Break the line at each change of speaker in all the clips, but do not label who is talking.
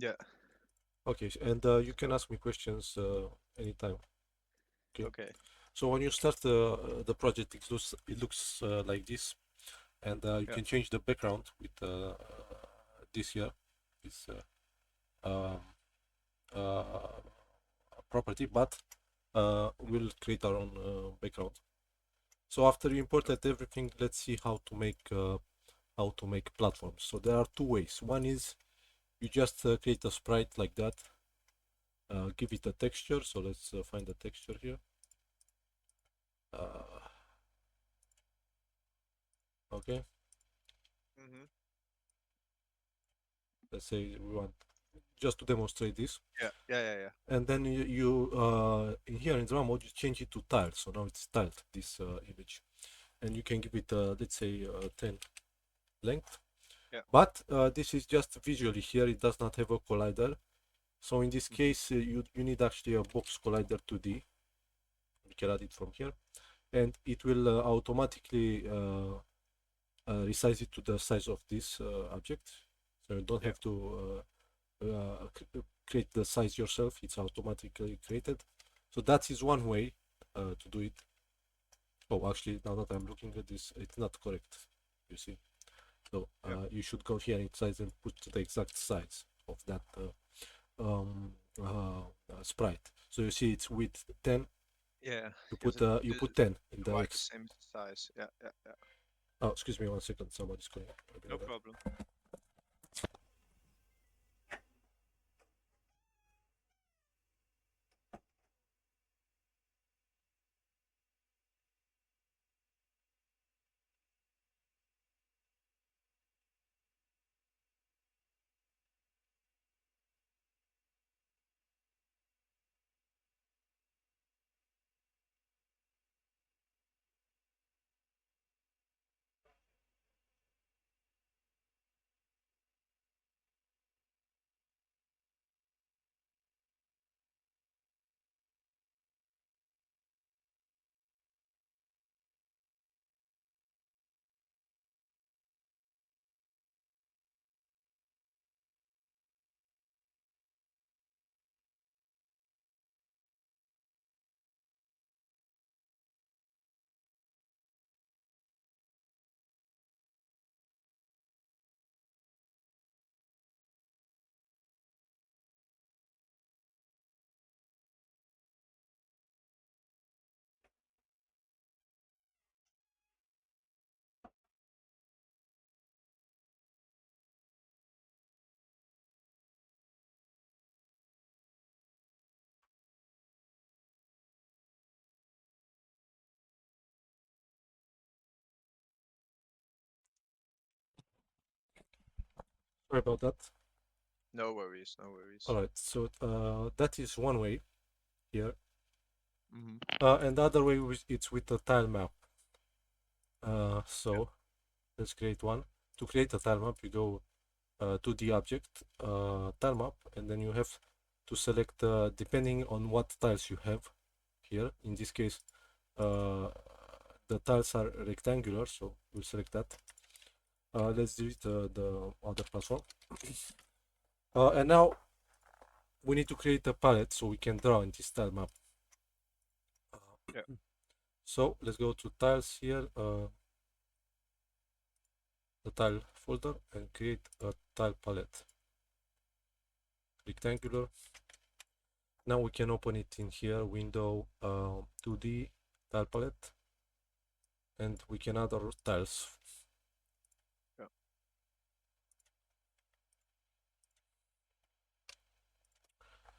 Yeah.
Okay, and you can
So
ask me questions anytime. Okay.
okay.
So when you start the project, it looks like this, and you
Yeah.
can change the background with this here, this um, uh, property, but we'll create our own background. So after you imported everything, let's see how to make platforms. So there are two ways. One is you just create a sprite like that, give it a texture. So let's find the texture here. Uh, okay,
Mhm.
let's say we want just to demonstrate this.
Yeah. Yeah. Yeah. Yeah.
And then in here in draw mode you change it to tile, so now it's tiled, this image, and you can give it let's say 10 length,
Yeah.
but this is just visually here, it does not have a collider. So in this
Mhm.
case you need actually a box collider 2D. We can add it from here, and it will automatically resize it to the size of this object, so you don't
Yeah.
have to create the size yourself, it's automatically created. So that is one way to do it. Oh, actually, now that I'm looking at this, it's not correct, you see. So
Yeah.
you should go here in size and put the exact size of that um, sprite. So you see it's width 10,
Yeah.
you
Because
put
it
you
is
put 10 in the
quite the
X.
same size. Yeah. Yeah. Yeah.
Oh, excuse me 1 second, somebody's calling.
No problem.
Sorry about that.
No worries. No
All
worries.
right, so that is one way here,
Mhm.
and the other way it's with the tile map.
Yeah.
So let's create one. To create a tile map, you go to the object tile map, and then you have to select depending on what tiles you have here. In this case, uh, the tiles are rectangular, so we'll select that. Let's delete the other platform. And now we need to create a palette so we can draw in this tile map.
Yeah.
So let's go to tiles here, the tile folder, and create a tile palette, rectangular. Now we can open it in here, window 2D tile palette, and we can add our tiles.
Yeah.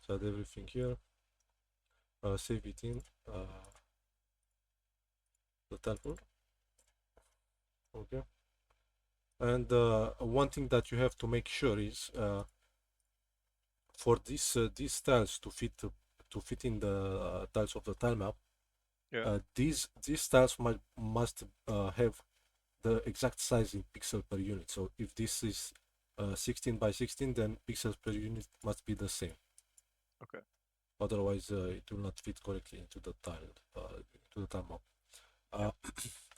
So add everything here, save it in the tile folder. Okay. And one thing that you have to make sure is for these tiles to fit in the tiles of the tile map,
Yeah.
these tiles must have the exact size in pixel per unit. So if this is 16 by 16, then pixels per unit must be the same.
Okay.
Otherwise, it will not fit correctly into the tile map.
Yeah.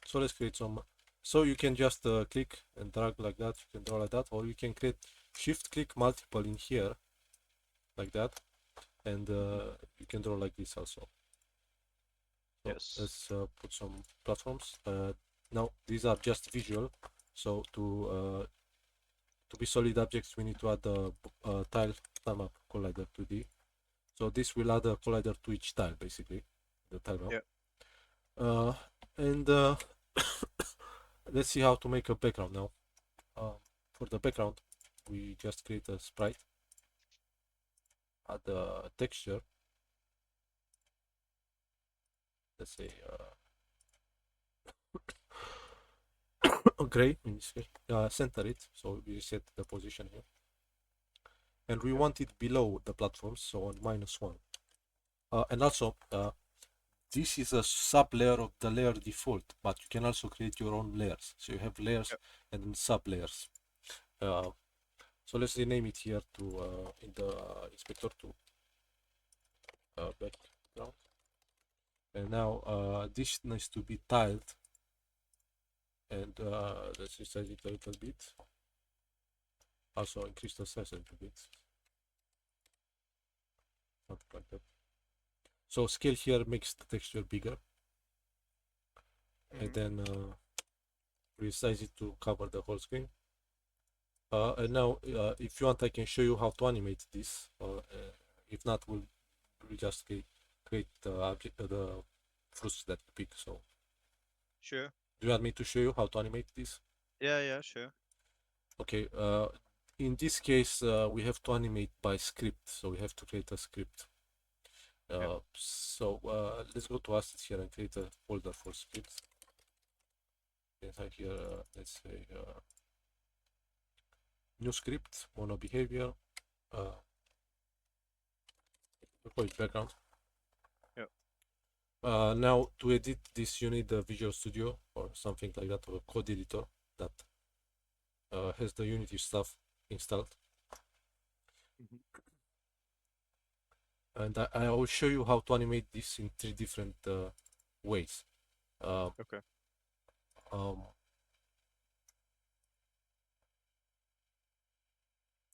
So let's create some. So you can just click and drag like that. You can draw like that, or you can create shift click multiple in here, like that, and you can draw like this also. So
Yes.
let's put some platforms. Now these are just visual, so to be solid objects we need to add the tile map collider 2D. So this will add a collider to each tile, basically, the tile map.
Yeah.
And let's see how to make a background now. For the background, we just create a sprite, add a texture, let's say gray in this case, center it, so we set the position here. And we want it below the platforms, so on -1. And also, this is a sub layer of the layer default, but you can also create your own layers. So you have layers and then sub layers. So let's rename it here to in the inspector to background. And now this needs to be tiled, and let's resize it a little bit. Also increase the size a little bit, something like that. So scale here makes the texture bigger, and then resize it to cover the whole screen. And now, if you want, I can show you how to animate this. If not, we'll just create the object, the fruits that you pick. So,
Sure.
do you want me to show you how to animate this?
Yeah, sure.
Okay. In this case, we have to animate by script, so we have to create a script. So let's go to assets here and create a folder for scripts. Inside here, let's say new script, mono behavior. We'll call it background. Now to edit this, you need a Visual Studio or something like that, or a code editor that has the Unity stuff installed. And I will show you how to animate this in 3 different ways.
Okay.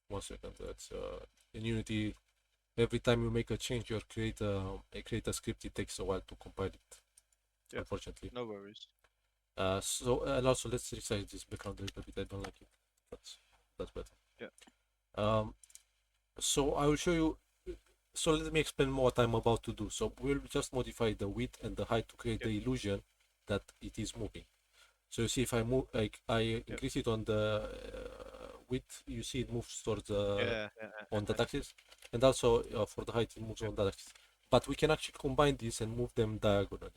1 second. That's in Unity. Every time you make a change or create a script, it takes a while to compile it.
Yeah.
Unfortunately.
No worries.
So and also let's resize this background a little bit. I don't like it. That's better.
Yeah.
So I will show you. So let me explain more what I'm about to do. So we'll just modify the width and the height to create the illusion that it is moving. So you see, if I move, like I increase it on the width, you see it moves towards the on the axis, and also for the height it moves on the axis. But we can actually combine these and move them diagonally.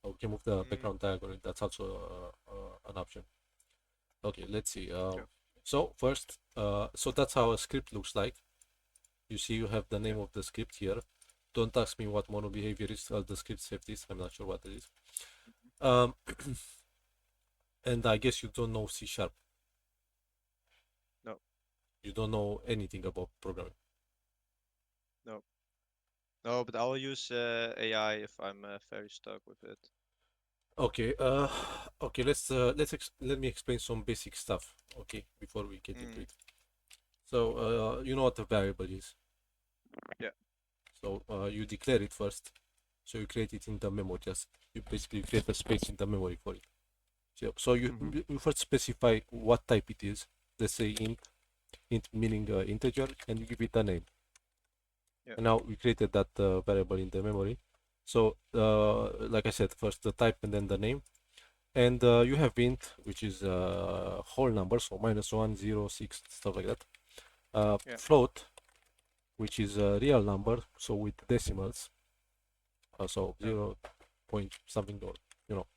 We can move the background diagonally. That's also an option. Okay, let's see. So first, so that's how a script looks like. You see, you have the name of the script here. Don't ask me what mono behavior is. The scripts have this. I'm not sure what it is. And I guess you don't know C#.
No.
You don't know anything about programming.
No, but I'll use AI if I'm very stuck with it.
Okay. Okay. Let me explain some basic stuff. Okay, before we get into it. So you know what a variable is.
Yeah.
So you declare it first. So you create it in the memory. Just you basically create a space in the memory for it. So you first specify what type it is. Let's say int meaning integer, and you give it a name. And now we created that variable in the memory. So like I said, first the type and then the name. And you have int, which is whole number, so -1, 0, 6, stuff like that. Float, which is a real number, so with decimals. So 0 point something, you know.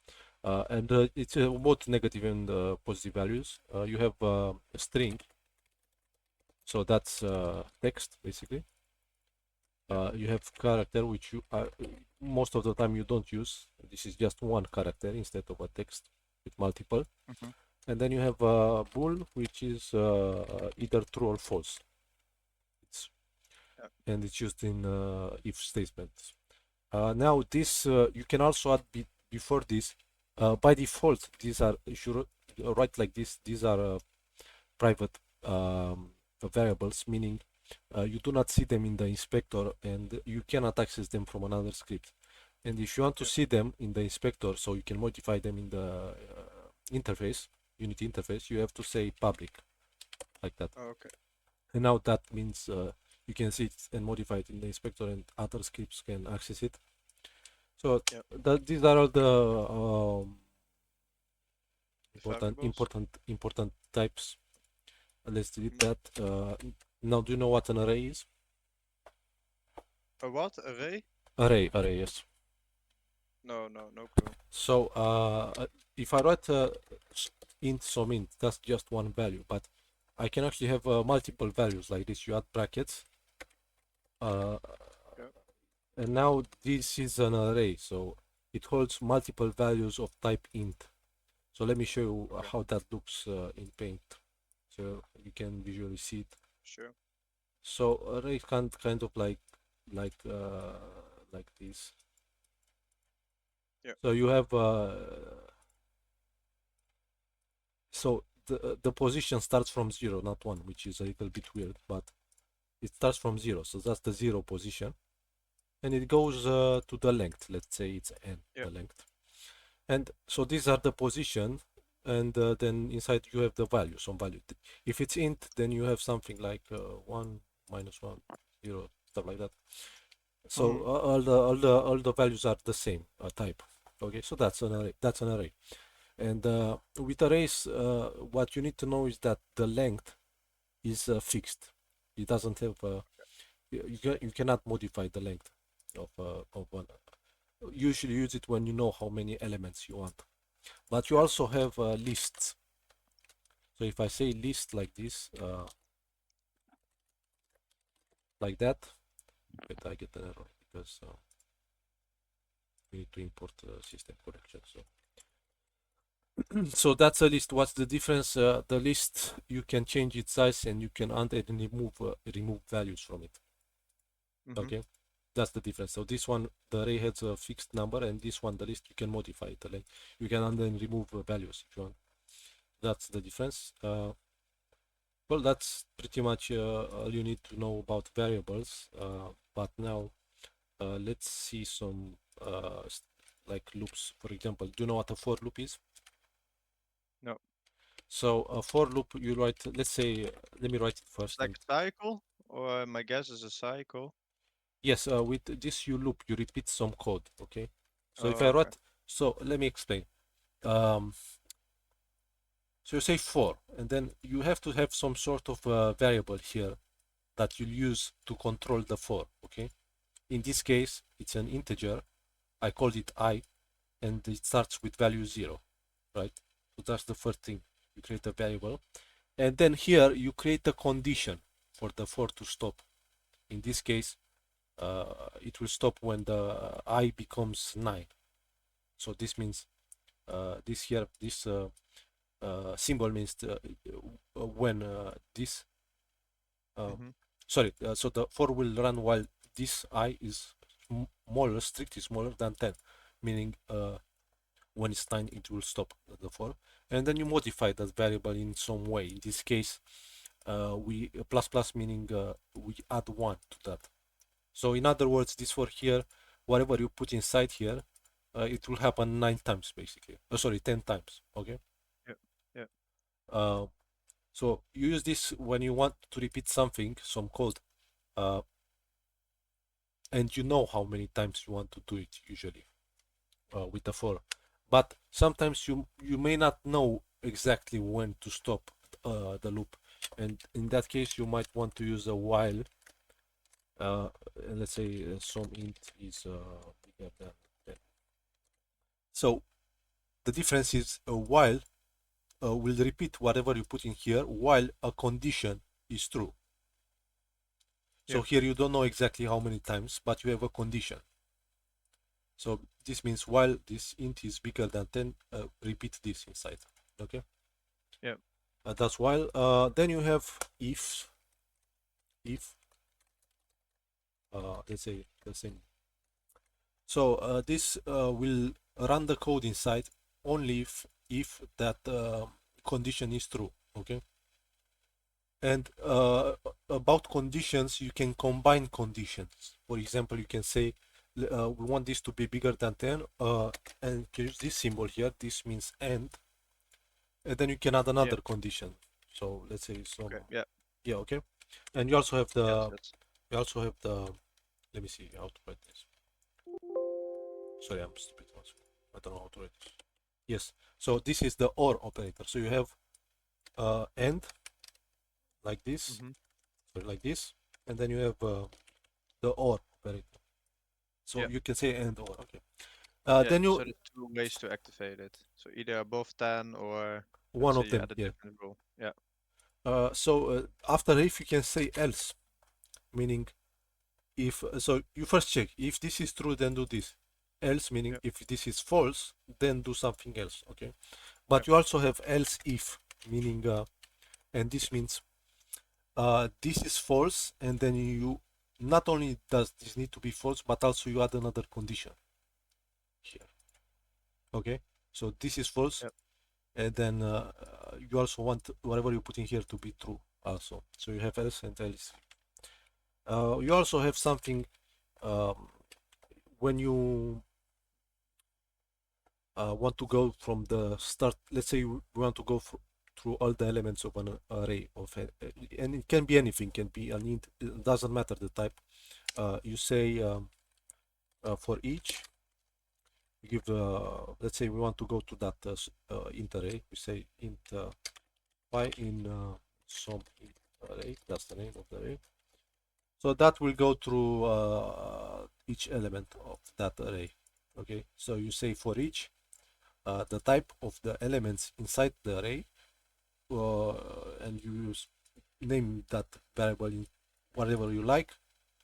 And it's both negative and positive values. You have a string, so that's text basically. You have character, which you most of the time you don't use. This is just one character instead of a text with multiple. And then you have a bool, which is either true or false. And it's used in if statements. Now this you can also add before this. By default, these are, if you write like this, these are private variables, meaning you do not see them in the inspector, and you cannot access them from another script. And if you want to see them in the inspector, so you can modify them in the interface, Unity interface, you have to say public, like that.
Oh, okay.
And now that means you can see it and modify it in the inspector, and other scripts can access it. So these are all the important types. Let's delete that. Now, do you know what an array is?
A what? Array?
Array, yes.
No clue.
So if I write int sum int, that's just one value, but I can actually have multiple values like this. You add brackets, and now this is an array, so it holds multiple values of type int. So let me show you how that looks in Paint, so you can visually see it.
Sure.
So array kind of like this.
Yeah.
So you have so the position starts from 0, not 1, which is a little bit weird, but it starts from 0, so that's the 0 position, and it goes to the length. Let's say it's n, the length. And so these are the position, and then inside you have the value, some value. If it's int, then you have something like 1, -1, 0, stuff like that. So all the values are the same type. Okay, so that's an array. That's an array. And with arrays, what you need to know is that the length is fixed. It doesn't have. You cannot modify the length of one. Usually use it when you know how many elements you want. But you also have lists. So if I say list like this, like that, wait, I get an error because we need to import system correction. So that's a list. What's the difference? The list, you can change its size and you can add and remove values from it. Okay, that's the difference. So this one, the array has a fixed number, and this one, the list, you can modify it. Like you can add and remove values if you want. That's the difference. Well, that's pretty much all you need to know about variables. But now let's see some like loops. For example, do you know what a for loop is?
No.
So a for loop, you write, let's say, let me write it first.
It's like a cycle, or my guess is a cycle.
Yes, with this you loop, you repeat some code, okay? So if I write, so let me explain. So you say for, and then you have to have some sort of variable here that you'll use to control the for, okay? In this case, it's an integer. I called it I, and it starts with value 0, right? So that's the first thing. You create a variable, and then here you create a condition for the for to stop. In this case, it will stop when the I becomes 9. So this means this symbol means when this sorry, so the for will run while this I is smaller, strictly smaller than 10, meaning when it's 9 it will stop the for, and then you modify that variable in some way. In this case, we plus meaning we add 1 to that. So in other words, this for here, whatever you put inside here, it will happen 9 times basically. Sorry, 10 times. Okay.
Yeah.
So you use this when you want to repeat something, some code, and you know how many times you want to do it usually with the for. But sometimes you may not know exactly when to stop the loop, and in that case you might want to use a while. Let's say some int is bigger than 10. So the difference is a while will repeat whatever you put in here while a condition is true. So here you don't know exactly how many times, but you have a condition. So this means while this int is bigger than 10, repeat this inside. Okay.
Yeah.
That's while. Then you have if. Let's say the same. So this will run the code inside only if that condition is true. Okay. And about conditions, you can combine conditions. For example, you can say we want this to be bigger than 10, and you can use this symbol here. This means and then you can add another condition. So let's say some.
Okay. Yeah.
Yeah. Okay. And you also have the.
Yes.
You also have the. Let me see how to write this. Sorry, I'm stupid. I don't know how to write this. Yes. So this is the or operator. So you have and like this, so like this, and then you have the or operator. So
Yeah.
you can say and or. Okay.
Yeah.
Then
So
you
there's two ways to activate it. So either above 10 or
one
let's say
of
you
them.
add a
Yeah.
different rule. Yeah.
So after if you can say else, meaning if so you first check if this is true, then do this. Else meaning
Yeah.
if this is false, then do something else. Okay.
Yeah.
But you also have else if, meaning and this means this is false, and then you not only does this need to be false, but also you add another condition here. Okay, so this is false,
Yeah.
and then you also want whatever you put in here to be true also. So you have else and else. You also have something um, when you want to go from the start. Let's say we want to go through all the elements of an array of, and it can be anything, can be an int. It doesn't matter the type. You say for each, you give let's say we want to go to that int array. We say int y in some int array. That's the name of the array. So that will go through each element of that array. Okay, so you say for each the type of the elements inside the array, and you name that variable in whatever you like,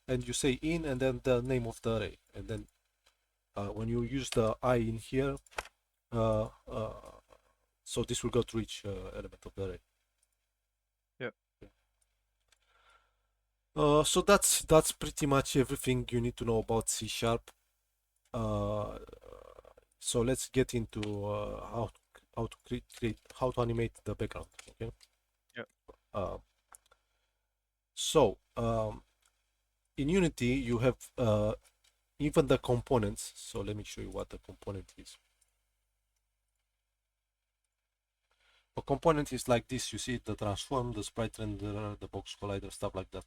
and you say in and then the name of the array, and then when you use the I in here, uh, uh, so this will go to each element of the array.
Yeah.
So that's pretty much everything you need to know about C#. So let's get into how to create how to animate the background. Okay.
Yeah.
So in Unity you have even the components. So let me show you what the component is. A component is like this. You see the transform, the sprite renderer, the box collider, stuff like that.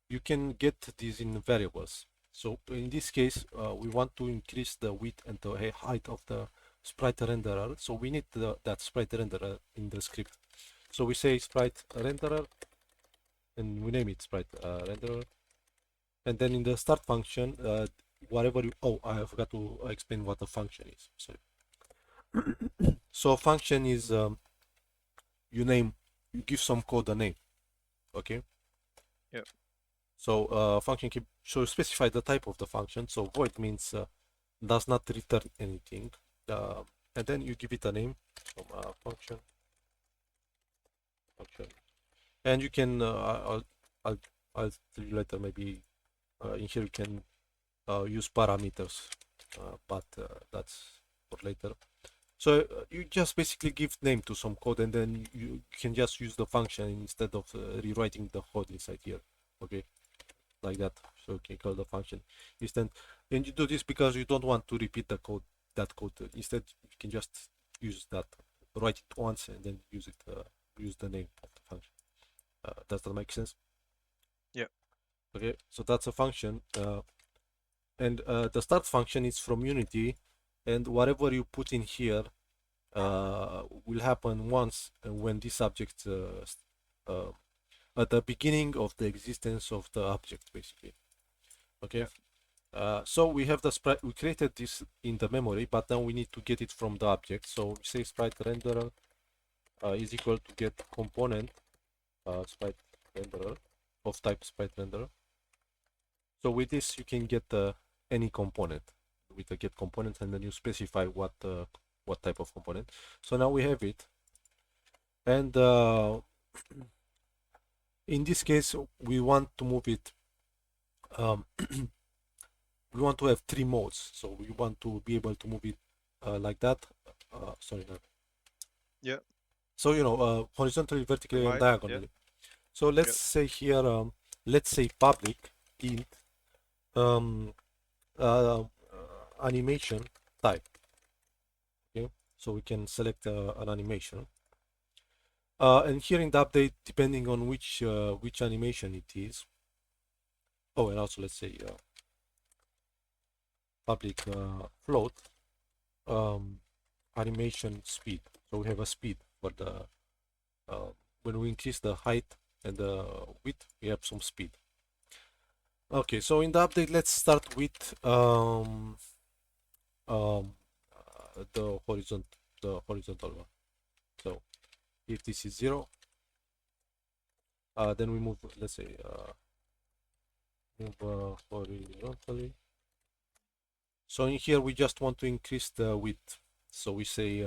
You can get these in variables. So in this case, we want to increase the width and the height of the sprite renderer. So we need that sprite renderer in the script. So we say sprite renderer, and we name it sprite renderer. And then in the start function, whatever you, oh, I forgot to explain what a function is. Sorry. So a function is you give some code a name. Okay.
Yeah.
So function so specify the type of the function. So void means does not return anything, and then you give it a name from function, and you can I'll tell you later. Maybe in here you can use parameters, but that's for later. So you just basically give name to some code, and then you can just use the function instead of rewriting the code inside here. Okay, like that. So you can call the function instead, and you do this because you don't want to repeat the code. That code instead you can just use that, write it once, and then use it. Use the name of the function. Does that make sense?
Yeah.
Okay, so that's a function, and the start function is from Unity, and whatever you put in here will happen once when this object at the beginning of the existence of the object, basically. Okay. So we have the sprite. We created this in the memory, but now we need to get it from the object. So we say sprite renderer is equal to get component sprite renderer of type sprite renderer. So with this, you can get any component with the get component, and then you specify what type of component. So now we have it, and in this case, we want to move it. We want to have 3 modes, so we want to be able to move it like that. Sorry, no.
Yeah.
So horizontally, vertically, and diagonally. So let's say here, let's say public int um, uh, animation type. Okay, so we can select an animation. And here in the update, depending on which animation it is. Oh, and also let's say public float animation speed. So we have a speed for the when we increase the height and the width, we have some speed. Okay, so in the update, let's start with the horizontal one. So if this is 0, then we move, let's say, move horizontally. So in here, we just want to increase the width. So we say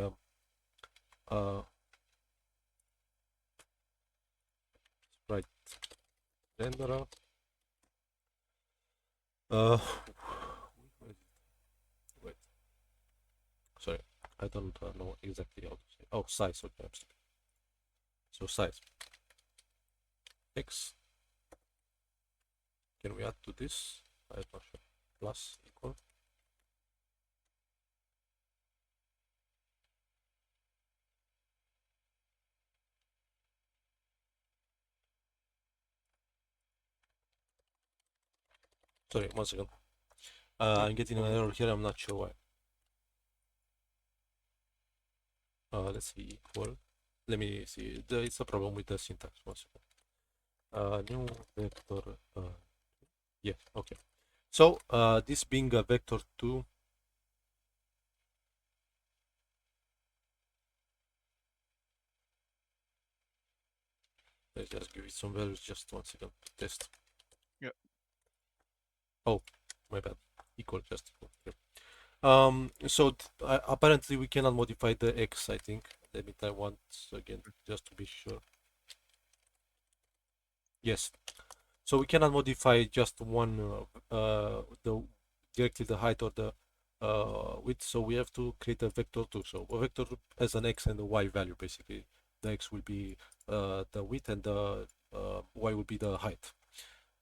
sprite renderer. Wait, sorry, I don't know exactly how to say. Oh, size. Okay, so size x. Can we add to this? I'm not sure. Plus equal. Sorry, 1 second. I'm getting an error here. I'm not sure why. Let's see equal. Let me see. It's a problem with the syntax. 1 second. New vector. Yeah. Okay. So this being a vector 2. Let's just give it some values. Just 1 second to test.
Yeah.
Oh, my bad. Equal, just equal. Yeah. So apparently we cannot modify the x, I think. Let me try once again, just to be sure. Yes. So we cannot modify just one, directly the height or the width. So we have to create a vector too. So a vector has an x and a y value, basically. The x will be the width and the y will be the height.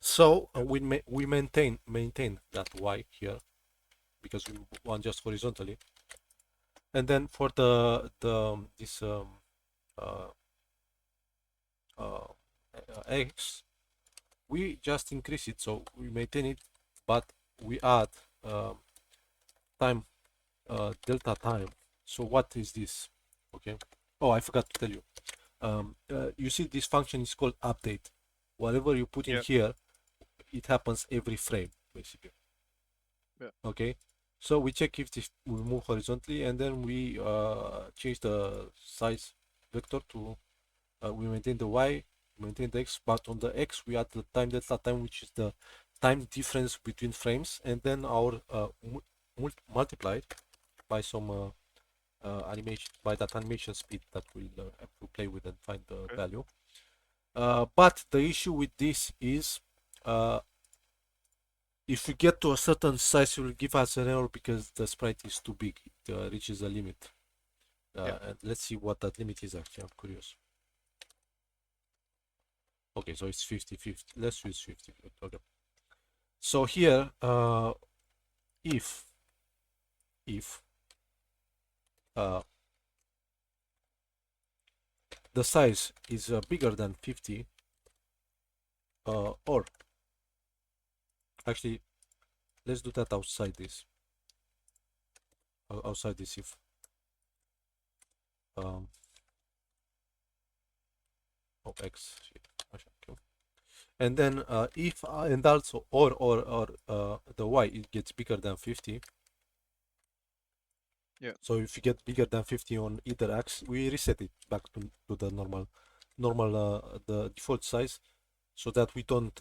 So we maintain that y here because we want just horizontally. And then for this x, we just increase it, so we maintain it, but we add time delta time. So what is this? Okay. Oh, I forgot to tell you. You see, this function is called update. Whatever you put in here, it happens every frame, basically.
Yeah.
Okay. So we check if this will move horizontally, and then we change the size vector to we maintain the y, maintain the x, but on the x we add the time delta time, which is the time difference between frames, and then our multiplied by some animation, by that animation speed that we'll have to play with and find the value. But the issue with this is if we get to a certain size, it will give us an error because the sprite is too big. It reaches a limit. And let's see what that limit is actually. I'm curious. Okay, so it's 50-50. Let's use 50. Okay. So here, if the size is bigger than 50, or actually, let's do that outside this. Outside this if. Oh, x. And then if and also or the y it gets bigger than 50.
Yeah.
So if you get bigger than 50 on either axis, we reset it back to the normal the default size, so that we don't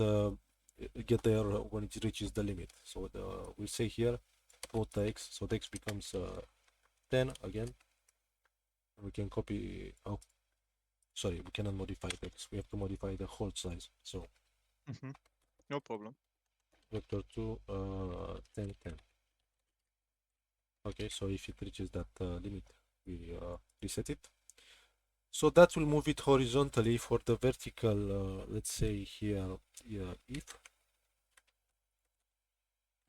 get there when it reaches the limit. So we'll say here float the x, so the x becomes 10 again. We can copy. Oh, sorry, we cannot modify the x. We have to modify the whole size. So
no problem.
vector 2 10 10. Okay, so if it reaches that limit, we reset it. So that will move it horizontally. For the vertical, let's say here, if.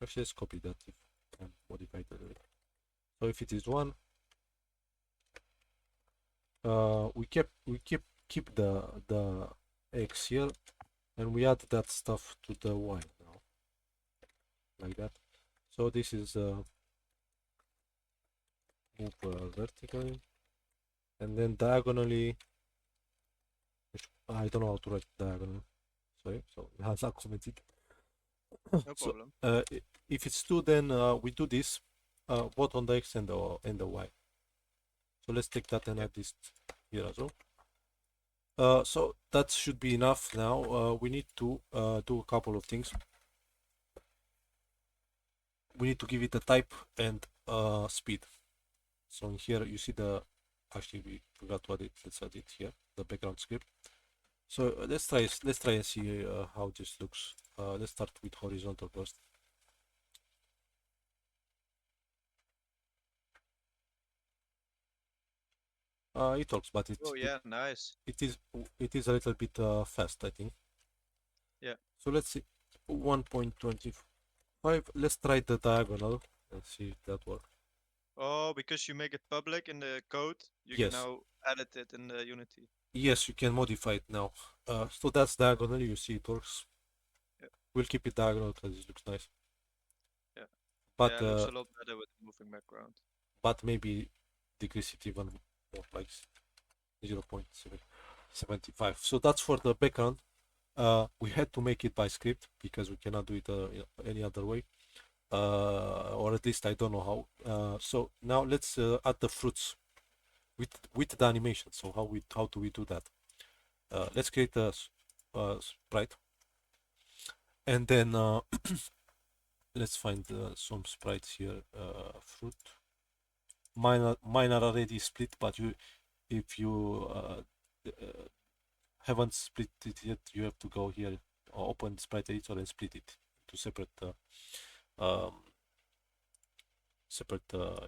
Actually, let's copy that if and modify it a little bit. So if it is 1, we keep the x here, and we add that stuff to the y now, like that. So this is move vertically, and then diagonally. I don't know how to write diagonal. Sorry, so it has not commented.
No
So
problem.
if it's 2, then we do this both on the x and the y. So let's take that and add this here as well. So that should be enough now. We need to do a couple of things. We need to give it a type and speed. So in here you see actually we forgot what it. Let's add it here, the background script. So let's try and see how this looks. Let's start with horizontal first. It works, but
Oh yeah, nice.
it is a little bit fast, I think.
Yeah.
So let's see 1.25. Let's try the diagonal and see if that works.
Oh, because you make it public in the code, you can
Yes.
now edit it in the Unity.
Yes, you can modify it now. So that's diagonal. You see it works.
Yeah.
We'll keep it diagonal because it looks nice.
Yeah.
But
Yeah, it looks a lot better with the moving background.
but maybe decrease it even more, like 0.75. So that's for the background. We had to make it by script because we cannot do it any other way. Or at least I don't know how. So now let's add the fruits with the animation. So how do we do that? Let's create a sprite, and then let's find some sprites here. Fruit. Mine are already split, but if you haven't split it yet, you have to go here, open sprite editor and split it to separate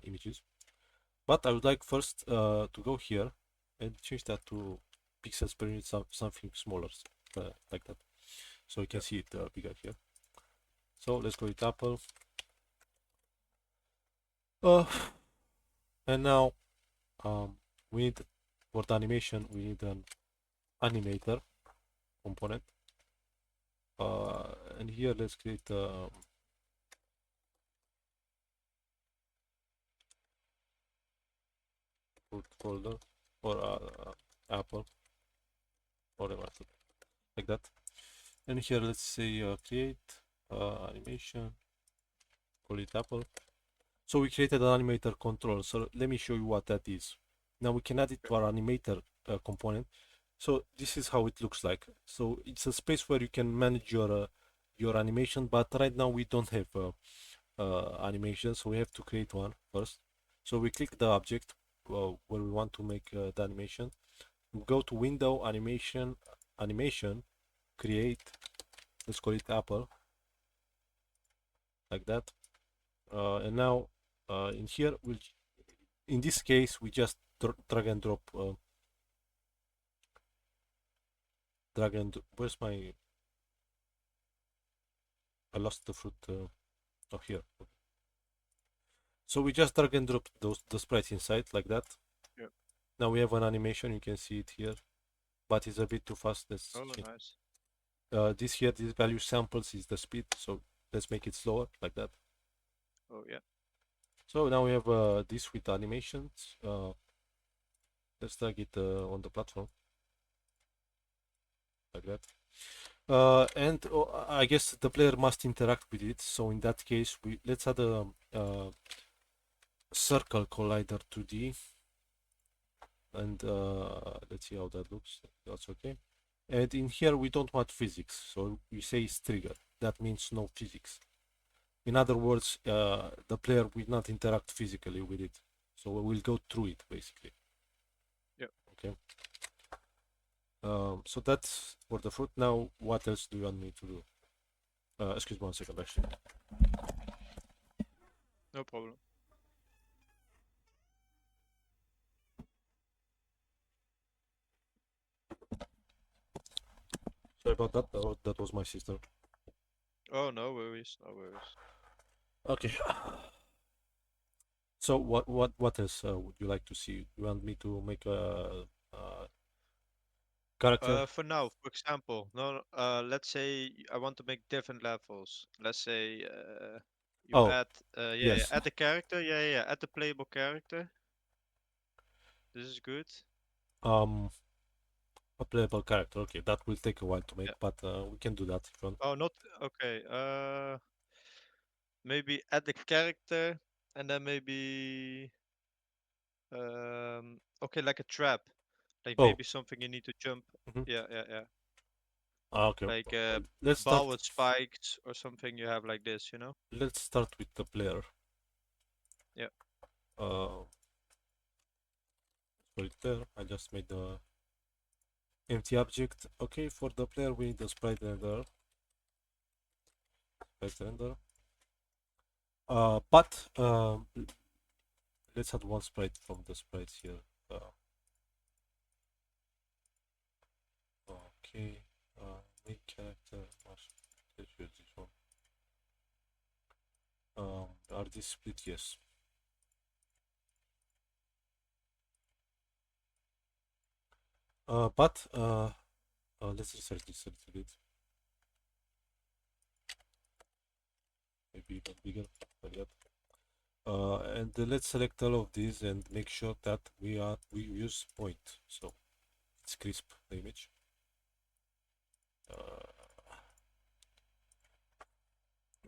images. But I would like first to go here and change that to pixels per unit, something smaller, like that, so you can see it bigger here. So let's go with Apple. And now we need, for the animation, we need an animator component. And here let's create fruit folder or Apple or whatever, like that. And here let's say create animation, call it Apple. So we created an animator control. So let me show you what that is. Now we can add it to our animator component. So this is how it looks like. So it's a space where you can manage your animation, but right now we don't have animation, so we have to create one first. So we click the object where we want to make the animation. We go to Window, Animation, Create. Let's call it Apple, like that. And now in here, in this case, we just drag and drop. Where's my? I lost the fruit. Oh, here. So we just drag and drop the sprites inside like that.
Yeah.
Now we have an animation. You can see it here, but it's a bit too fast.
Oh, nice.
This value samples is the speed. So let's make it slower like that.
Oh yeah.
So now we have this with animations. Let's drag it on the platform like that. And I guess the player must interact with it. So in that case, let's add a circle collider 2D, and let's see how that looks. That's okay. And in here we don't want physics, so we say it's trigger. That means no physics. In other words, the player will not interact physically with it, so we will go through it basically.
Yeah.
Okay. So that's for the fruit. Now, what else do you want me to do? Excuse me 1 second, actually.
No problem.
Sorry about that. That was my sister.
Oh, no worries, no worries.
Okay. So what else would you like to see? You want me to make a character?
For now, for example, no, let's say I want to make different levels. Let's say you
Oh,
add, yeah, yeah,
yes.
add the character, yeah, yeah, yeah, add the playable character. This is good.
Um, a playable character. Okay, that will take a while to make,
Yeah.
but we can do that if you want.
Oh, not okay. Maybe add the character, and then maybe okay, like a trap, like
Oh,
maybe something you need to jump.
mhm.
Yeah, yeah, yeah.
Okay.
Like
Let's start.
ball with spikes or something you have like this, you know?
Let's start with the player.
Yeah.
Uh, put it there. I just made the empty object. Okay, for the player we need a sprite render. Sprite render. But let's add one sprite from the sprites here. Okay. Make character. Let's use this one. Are these split? Yes. But let's research this a little bit. Maybe even bigger. But yeah. And let's select all of these and make sure that we use point, so it's crisp the image.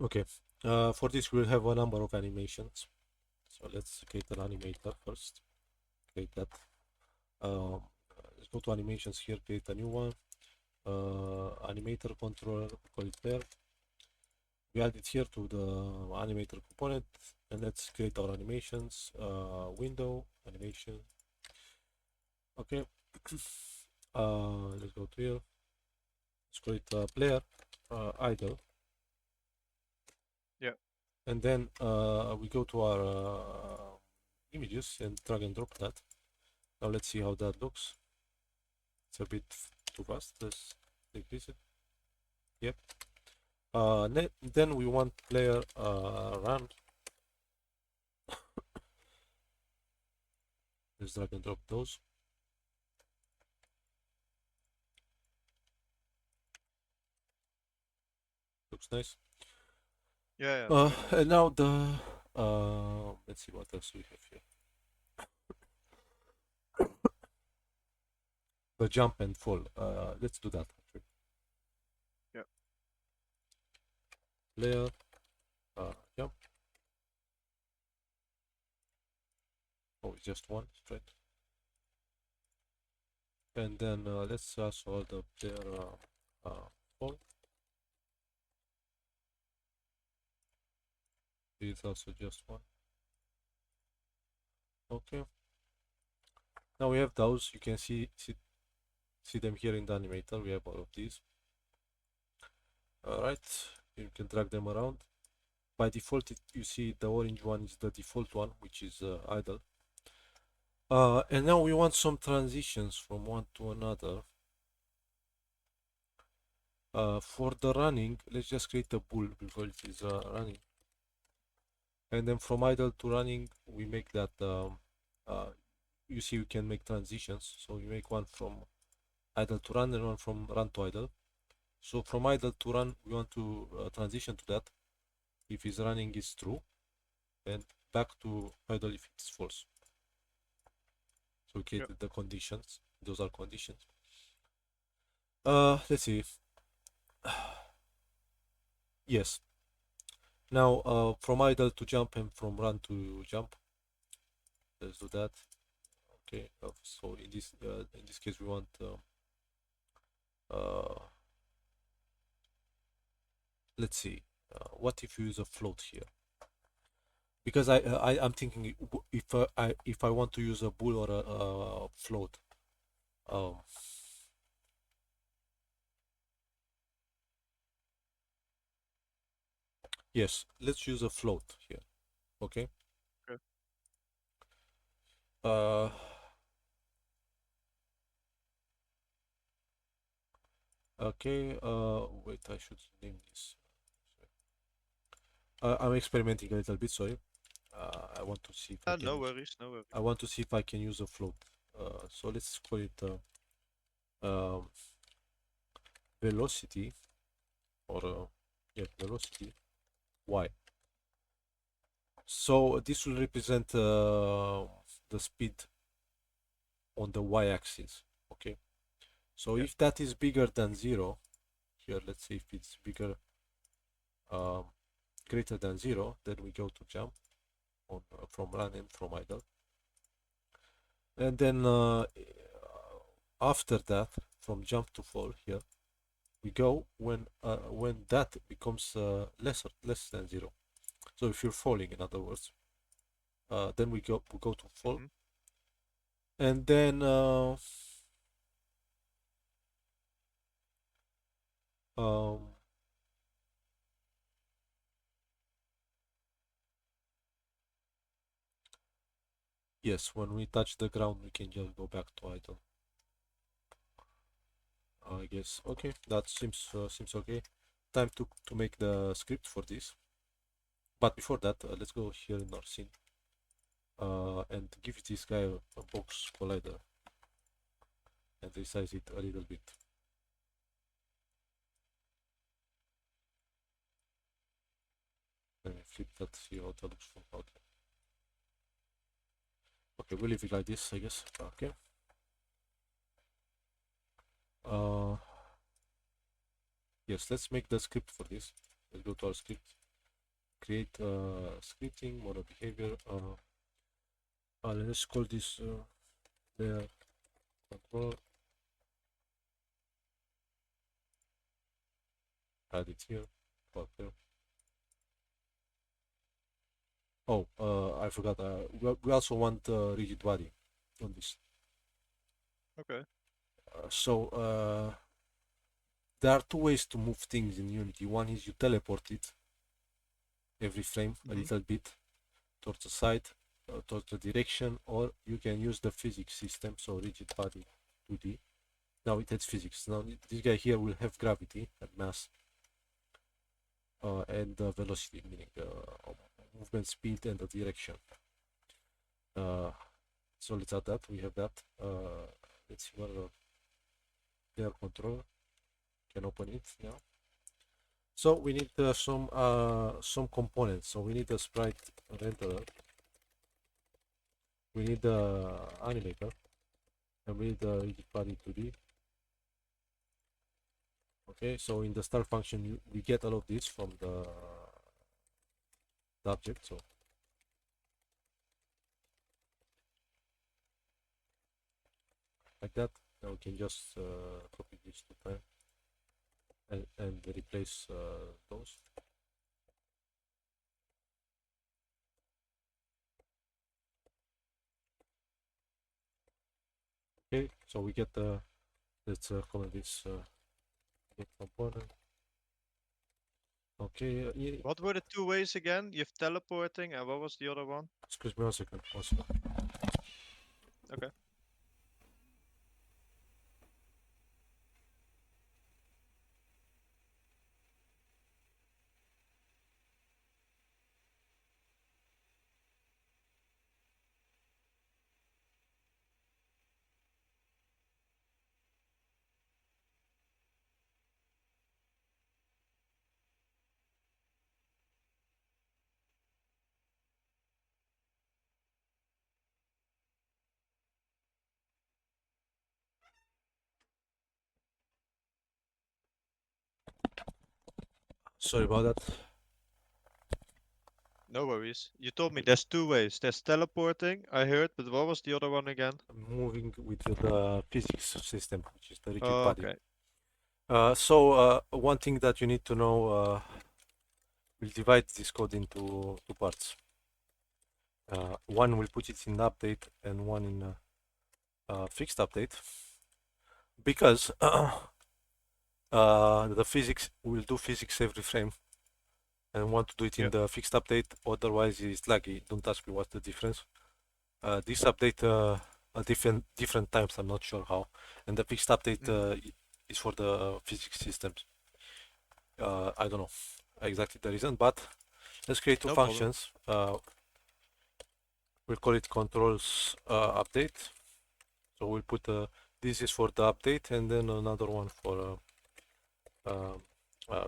Okay. For this we'll have a number of animations. So let's create an animator first. Create that. Let's go to animations here. Create a new one. Animator controller. Call it there. We add it here to the animator component, and let's create our animations. Window animation. Okay. Let's go to here. Let's create player idle,
Yeah.
and then we go to our images and drag and drop that. Now let's see how that looks. It's a bit too fast. Let's decrease it. Yep. Then we want player run. Let's drag and drop those. Looks nice.
Yeah, yeah, very nice.
And now the let's see what else we have here. The jump and fall. Let's do that.
Yeah.
Player jump. Oh, it's just one straight. And then let's also add the player fall. It's also just one. Okay. Now we have those. You can see them here in the animator. We have all of these. All right. You can drag them around. By default, you see the orange one is the default one, which is idle. And now we want some transitions from one to another. For the running, let's just create a bool because it is running. And then from idle to running, we make that, you see we can make transitions. So we make one from idle to run and one from run to idle. So from idle to run, we want to transition to that if his running is true, and back to idle if it's false. So we created the conditions. Those are conditions. Let's see. Yes. Now from idle to jump and from run to jump. Let's do that. Okay. So in this case we want let's see. What if you use a float here? Because I'm thinking if I want to use a bool or a float. Um, yes, let's use a float here. Okay.
Okay.
Uh, Okay, wait, I should name this. I'm experimenting a little bit, sorry. I want to see if I can
No
use,
worries, no worries.
I want to see if I can use a float. So let's call it velocity, or yeah, velocity y. So this will represent the speed on the y-axis. Okay. So
Yeah.
if that is bigger than 0, here let's say if it's bigger, greater than 0, then we go to jump on from run and from idle. And then after that, from jump to fall here, we go when that becomes less than 0. So if you're falling, in other words, then we go to fall,
Mhm.
and then yes, when we touch the ground, we can just go back to idle. I guess. Okay, that seems okay. Time to make the script for this. But before that, let's go here in our scene and give this guy a box collider and resize it a little bit. Let me flip that, see how that looks from out. Okay, we'll leave it like this, I guess. Okay. Yes, let's make the script for this. Let's go to our script. Create scripting, model behavior. Let's call this layer control. Add it here. Okay. Oh, I forgot. We also want rigid body on this.
Okay.
There are two ways to move things in Unity. One is you teleport it every frame a little bit towards the side, towards the direction, or you can use the physics system, so rigid body 2D. Now it has physics. Now this guy here will have gravity and mass, and velocity, meaning movement speed and the direction. So let's add that. We have that. Let's see what player control can open it now. So we need some components. So we need a sprite renderer. We need the animator, and we need the rigid body 2D. Okay, so in the start function, we get all of this from the object. So like that. Now we can just copy these 2 times and replace those. Okay, so we get the, let's comment this get component. Okay.
What were the two ways again? You've teleporting, and what was the other one?
Excuse me 1 second. 1 second.
Okay.
Sorry about that.
No worries. You told me there's two ways. There's teleporting, I heard, but what was the other one again?
Moving with the physics system, which is the rigid
Oh,
body.
okay.
One thing that you need to know, we'll divide this code into 2 parts. One will put it in update and one in fixed update, because the physics will do physics every frame and want to do it in the fixed update, otherwise it's laggy. Don't ask me what's the difference. This update at different times, I'm not sure how, and the fixed update is for the physics systems. I don't know exactly the reason, but let's create two
No problem.
functions. We'll call it controls update. So we'll put this is for the update, and then another one for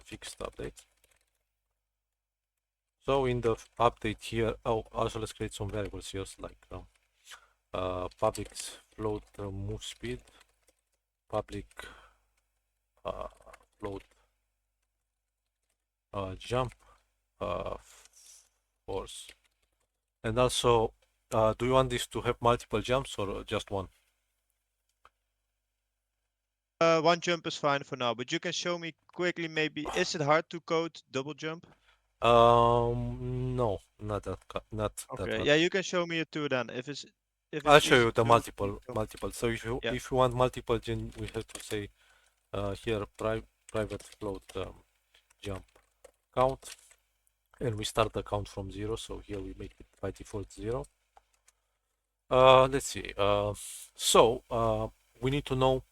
fixed update. So in the update here, also let's create some variables here, like public float move speed, public float jump force, and also do you want this to have multiple jumps or just one?
One jump is fine for now, but you can show me quickly maybe. Is it hard to code double jump?
No, not that
Okay,
hard.
yeah, you can show me it too then. If
I'll
it's
show
easy
you
to
the
do, you show me.
multiple. So
Yeah.
if you want multiple, then we have to say here private float jump count, and we start the count from 0. So here we make it by default 0. Let's see. So we need to know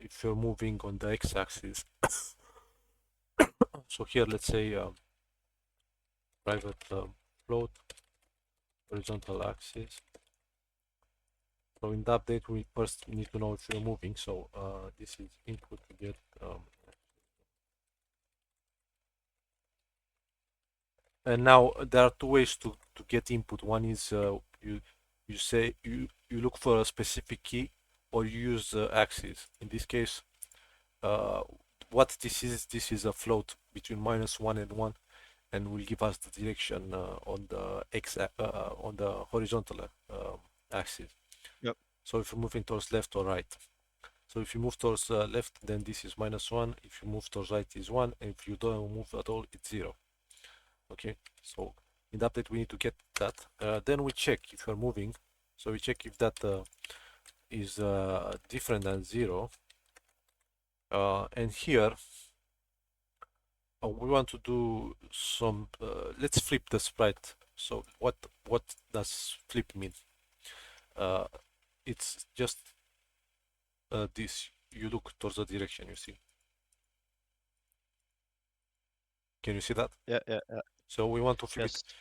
if you're moving on the x-axis. So here, let's say private float horizontal axis. So in the update, we first need to know if you're moving. So this is input to get. And now there are two ways to get input. One is you say you look for a specific key, or you use the axis. In this case, what this is a float between -1 and 1, and will give us the direction on the on the horizontal axis.
Yep.
So if you're moving towards left or right. So if you move towards left, then this is -1. If you move towards right, is 1. And if you don't move at all, it's 0. Okay, so in the update we need to get that. Then we check if you're moving. So we check if that is different than 0. And here we want to do some. Let's flip the sprite. So what does flip mean? It's just this. You look towards the direction. You see. Can you see that?
Yeah.
So we want to flip
Yes.
it.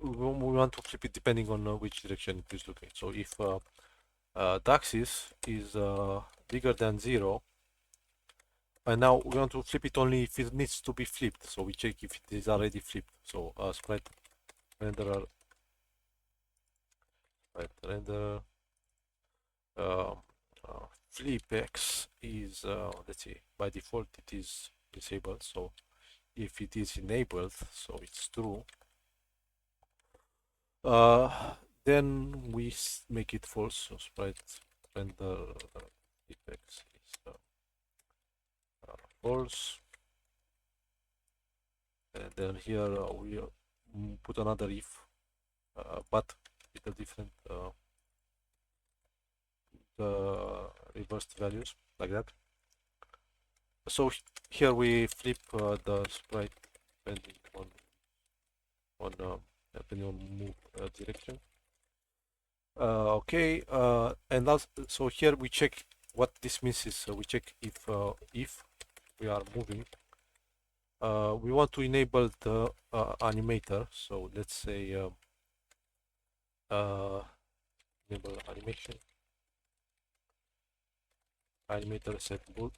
We want to flip it depending on which direction it is looking. So if the axis is bigger than 0, and now we want to flip it only if it needs to be flipped. So we check if it is already flipped. So sprite renderer, flip x is let's see, by default it is disabled. So if it is enabled, so it's true. Then we make it false. So sprite render flip x is false. And then here we put another if, but with a different reversed values, like that. So here we flip the sprite depending on move direction. Okay, and also, so here we check what this means is we check if we are moving. We want to enable the animator. So let's say enable animation. Animator set boot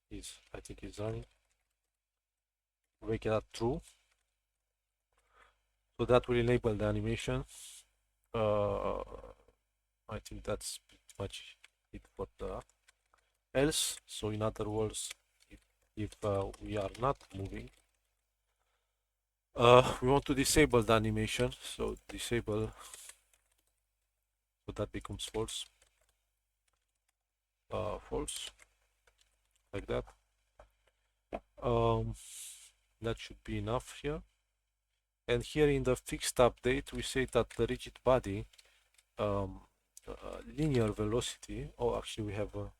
is, I think, is running. Make that true. So that will enable the animation. I think that's pretty much it for the else. So in other words, if we are not moving, we want to disable the animation. So disable, so that becomes false. False, like that. That should be enough here. And here in the fixed update, we say that the rigid body linear velocity. Oh, actually, we have we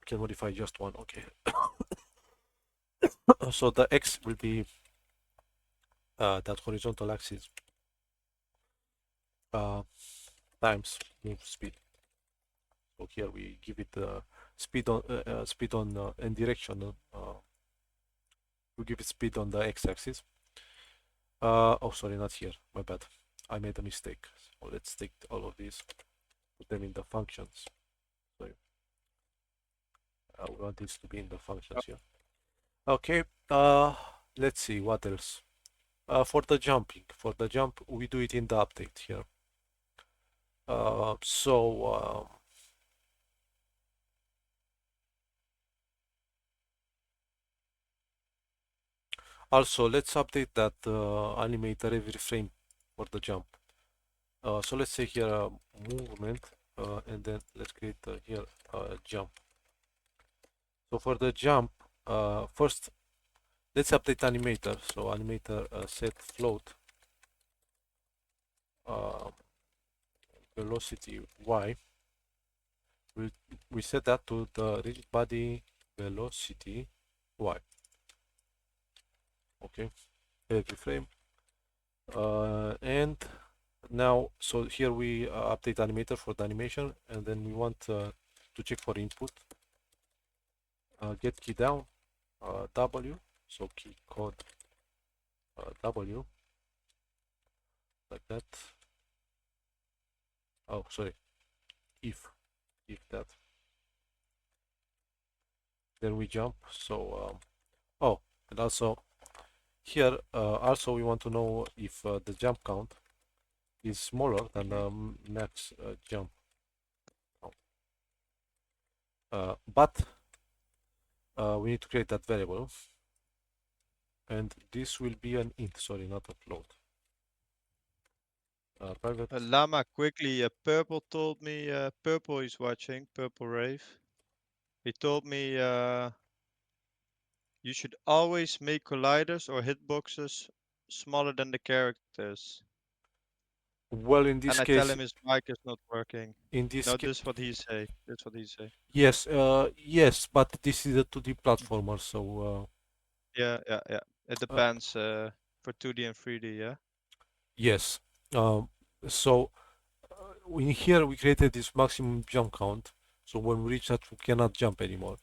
can modify just one. Okay. So the x will be that horizontal axis times move speed. So here we give it speed on and direction. We give it speed on the x-axis. Oh, sorry, not here. My bad. I made a mistake. So let's take all of these, put them in the functions. So we want this to be in the functions here. Okay. Let's see what else. For the jumping, we do it in the update here. Also, let's update that animator every frame for the jump. So let's say here movement, and then let's create here jump. So for the jump, first let's update animator. So animator set float velocity y. We set that to the rigid body velocity y. Okay, every frame. And now, so here we update animator for the animation, and then we want to check for input. Get key down, W, so key code W, like that. Oh, sorry, if that. Then we jump. So, oh, and also here, also we want to know if the jump count is smaller than the max jump. But we need to create that variable, and this will be an int. Sorry, not a float. Private.
Llama, quickly, Purple told me, Purple is watching, Purple Rave. He told me you should always make colliders or hitboxes smaller than the characters.
Well, in this
And I tell
case,
him his mic is not working.
in this
No,
case,
this is what he say. That's what he say.
yes, yes, but this is a 2D platformer, so
Yeah. It depends for 2D and 3D, yeah?
yes. So in here we created this maximum jump count. So when we reach that, we cannot jump anymore.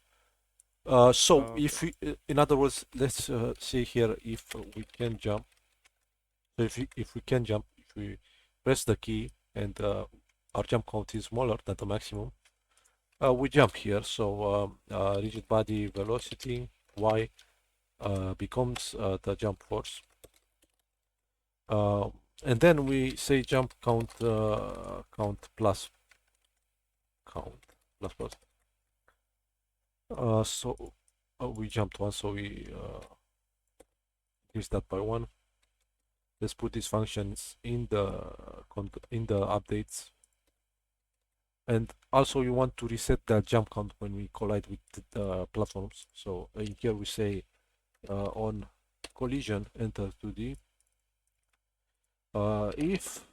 So
Okay.
if we, in other words, let's say here if we can jump. So if we can jump, if we press the key and our jump count is smaller than the maximum, we jump here. So rigid body velocity y becomes the jump force. And then we say jump count plus plus. So we jumped one, so we increase that by one. Let's put these functions in the updates. And also you want to reset the jump count when we collide with the platforms. So in here we say on collision enter 2D. If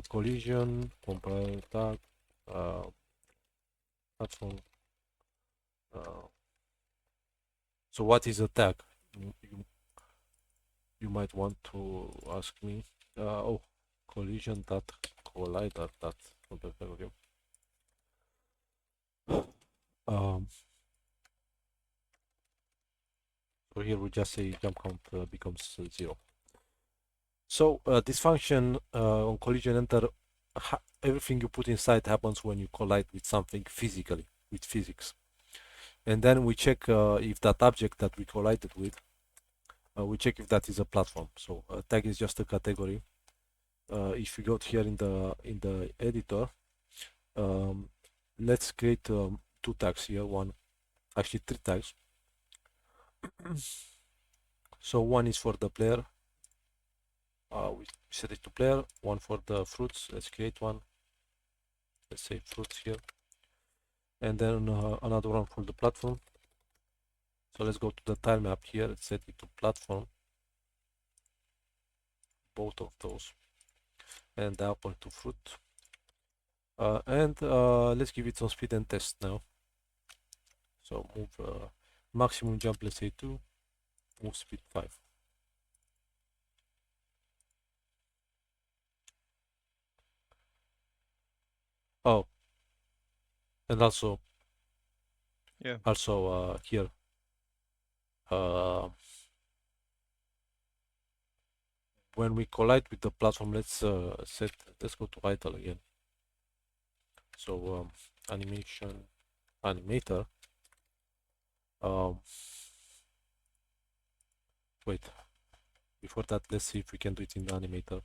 collision compile tag platform. So what is a tag? You might want to ask me. Oh, collision dot collider dot. So here we just say jump count becomes 0. So this function on collision enter, everything you put inside happens when you collide with something physically, with physics. And then we check if that object that we collided with, we check if that is a platform. So tag is just a category. If you go here in the editor, let's create 2 tags here. Actually 3 tags. So one is for the player. We set it to player. One for the fruits. Let's create one. Let's say fruits here. And then another one for the platform. So let's go to the tile map here. Let's set it to platform. Both of those. And the apple to fruit. And let's give it some speed and test now. So move maximum jump, let's say 2. Move speed 5. Oh, And also
Yeah.
here when we collide with the platform, let's go to idle again. So animator. Wait, before that, let's see if we can do it in the animator.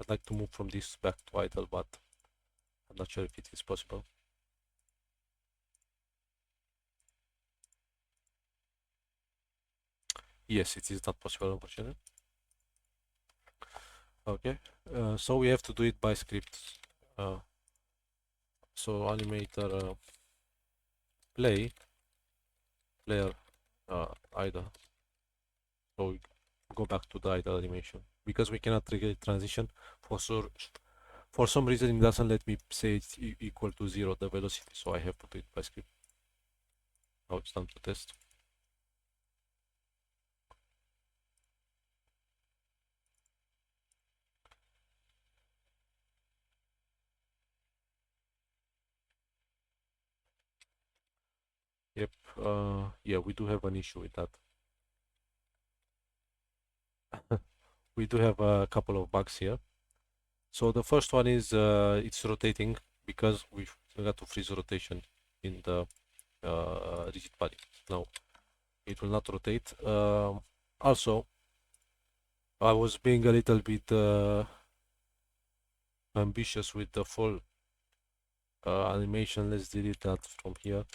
I'd like to move from this back to idle, but I'm not sure if it is possible. Yes, it is not possible, unfortunately. Okay, so we have to do it by script. So animator player idle. So we go back to the idle animation because we cannot trigger transition for sure. For some reason, it doesn't let me say it's equal to 0 the velocity, so I have to do it by script. Now it's time to test. Yep, yeah, we do have an issue with that. We do have a couple of bugs here. So the first one is it's rotating because we got to freeze rotation in the rigid body. Now it will not rotate. Also, I was being a little bit ambitious with the full animation. Let's delete that from here.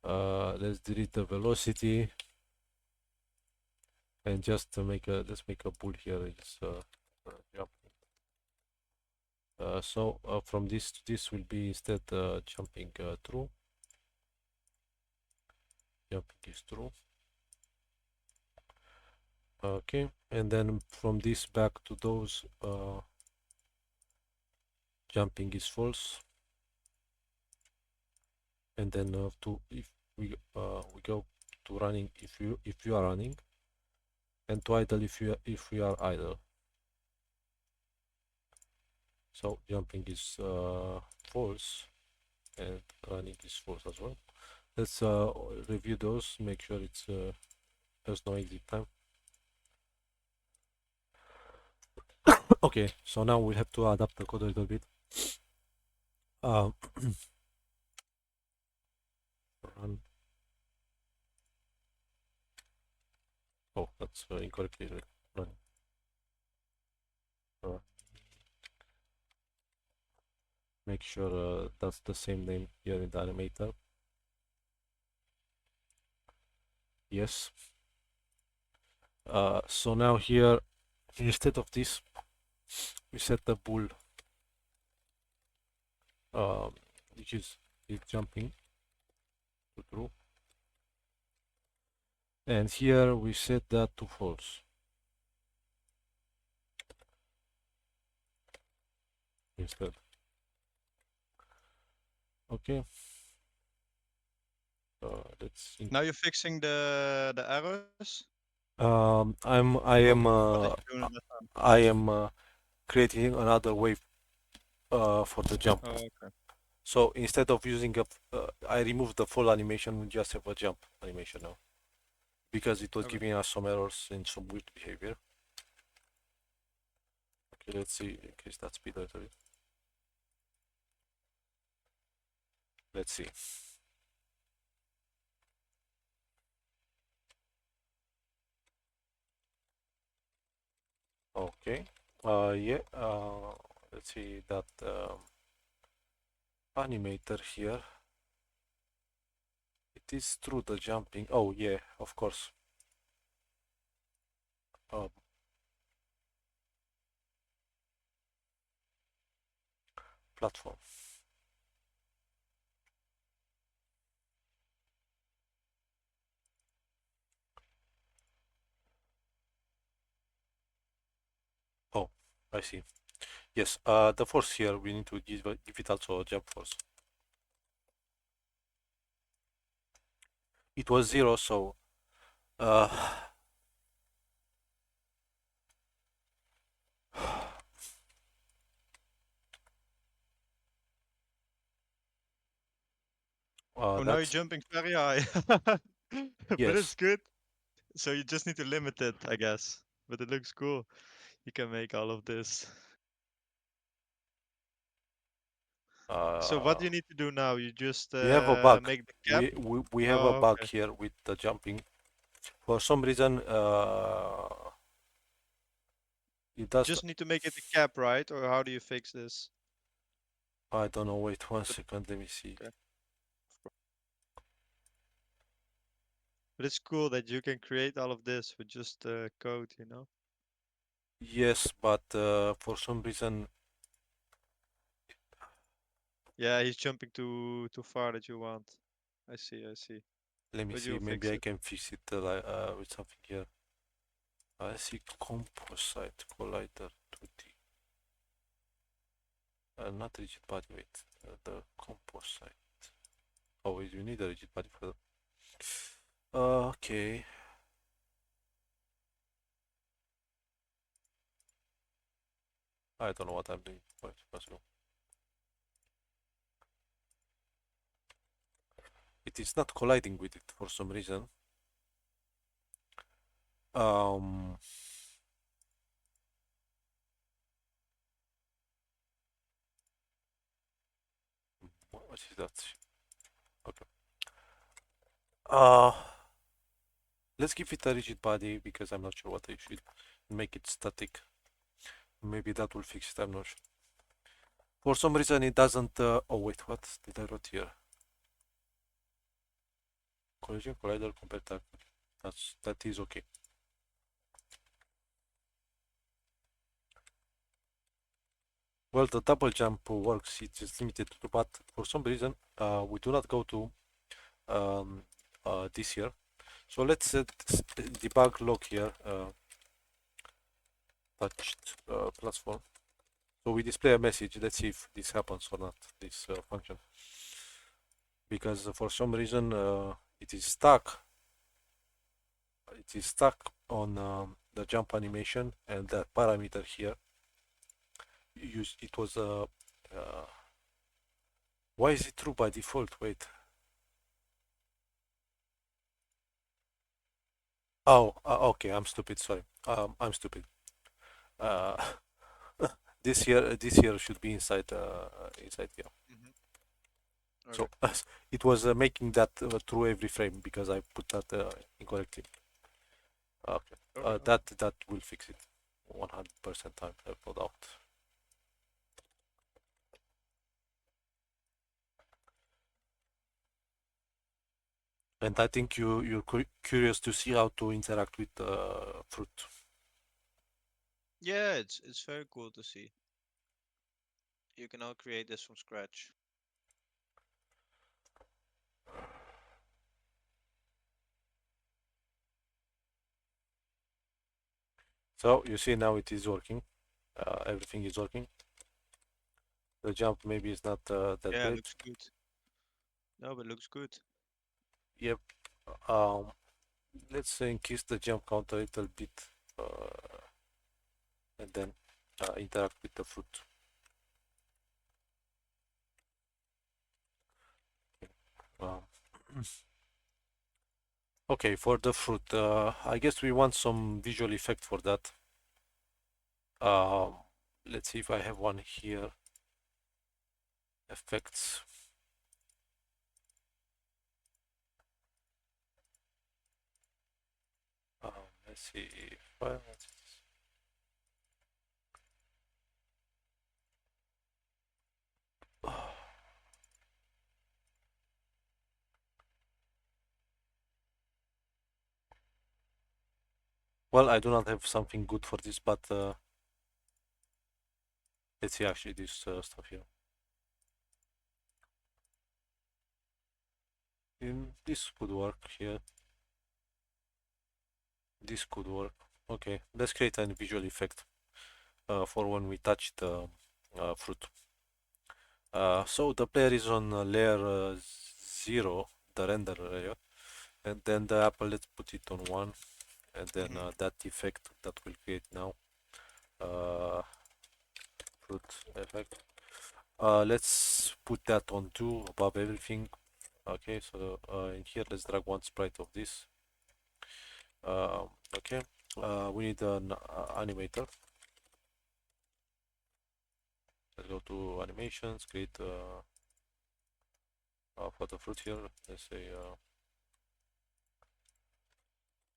Let's delete the velocity and just let's make a bool here. It's jump. So from this to this will be instead jumping through. Jumping is true. Okay, and then from this back to those, jumping is false. And then if we go to running if you are running, and to idle if you are idle. So jumping is false, and running is false as well. Let's review those, make sure it's there's no exit time. Okay, so now we'll have to adapt the code a little bit. Run. Oh, that's incorrectly run. Make sure that's the same name here in the animator. Yes. So now here, instead of this, we set the bool, which is jumping to true, and here we set that to false. Instead. Okay. Let's.
Now you're fixing the errors.
I am creating another wave for the jump.
Oh, okay.
So instead of using I removed the full animation, we just have a jump animation now because it was giving us some errors and some weird behavior. Okay, let's see, increase that speed a little bit. Let's see. Okay. Yeah. Let's see that animator here. It is through the jumping. Oh yeah, of course. Platform. Oh, I see. Yes. The force here we need to give it also a jump force. It was 0, so
Oh, now you're jumping very high. But
Yes.
it's good. So you just need to limit it, I guess. But it looks cool. You can make all of this. So what do you need to do now? You just
we have a bug.
make the cap?
We have a
Oh,
bug
okay.
here with the jumping. For some reason, it
You
does.
just need to make it a cap, right? Or how do you fix this?
I don't know. Wait one
But,
second. Let me see.
okay. But it's cool that you can create all of this with just code, you know?
Yes, but for some reason,
Yeah, he's jumping too far that you want. I see, I see.
let me
But
see.
you'll
Maybe
fix
I
it.
can fix it with something here. I see composite collider 2D. Not rigid body. Wait, the composite. Oh, wait, you need a rigid body for that. Okay. I don't know what I'm doing. Wait, let's go. It is not colliding with it for some reason. Um, what is that? Okay. Uh, let's give it a rigid body because I'm not sure what I should make it static. Maybe that will fix it. I'm not sure. For some reason, it doesn't. Oh wait, what did I write here? Collision collider compared to that is okay. Well, the double jump works. It is limited to, but for some reason, we do not go to um, this here. So let's debug log here. Touched platform. So we display a message. Let's see if this happens or not. This function, because for some reason it is stuck. It is stuck on the jump animation, and that parameter here. It was why is it true by default? Wait. Oh, okay. I'm stupid. Sorry. I'm stupid. Uh, this here should be inside inside here. So
Okay.
it was making that through every frame because I put that incorrectly. Okay,
Okay.
that will fix it 100% time, no doubt. And I think you're curious to see how to interact with fruit.
Yeah, it's very cool to see. You can now create this from scratch.
So you see now it is working. Everything is working. The jump maybe is not that
Yeah,
great.
looks good. No, but looks good.
Yep. Um, let's increase the jump count a little bit, and then interact with the fruit. Um, okay, for the fruit, I guess we want some visual effect for that. Um, let's see if I have one here. Effects. Let's see if I. Well, I do not have something good for this, but let's see actually this stuff here. This could work here. This could work. Okay, let's create a visual effect for when we touch the fruit. So the player is on layer 0, the render layer, and then the apple, let's put it on 1, and then that effect that will create now, fruit effect. Let's put that on 2 above everything. Okay, so in here let's drag one sprite of this. Okay, we need an animator. Let's go to animations, create a photo fruit here. Let's say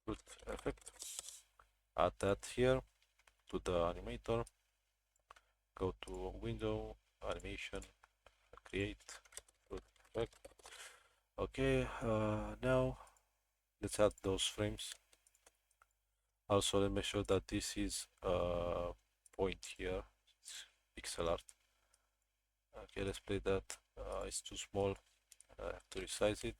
fruit effect. Add that here to the animator. Go to window, animation, create fruit effect. Okay, now let's add those frames. Also, let me show that this is point here. It's pixel art. Okay, let's play that. It's too small. I have to resize it.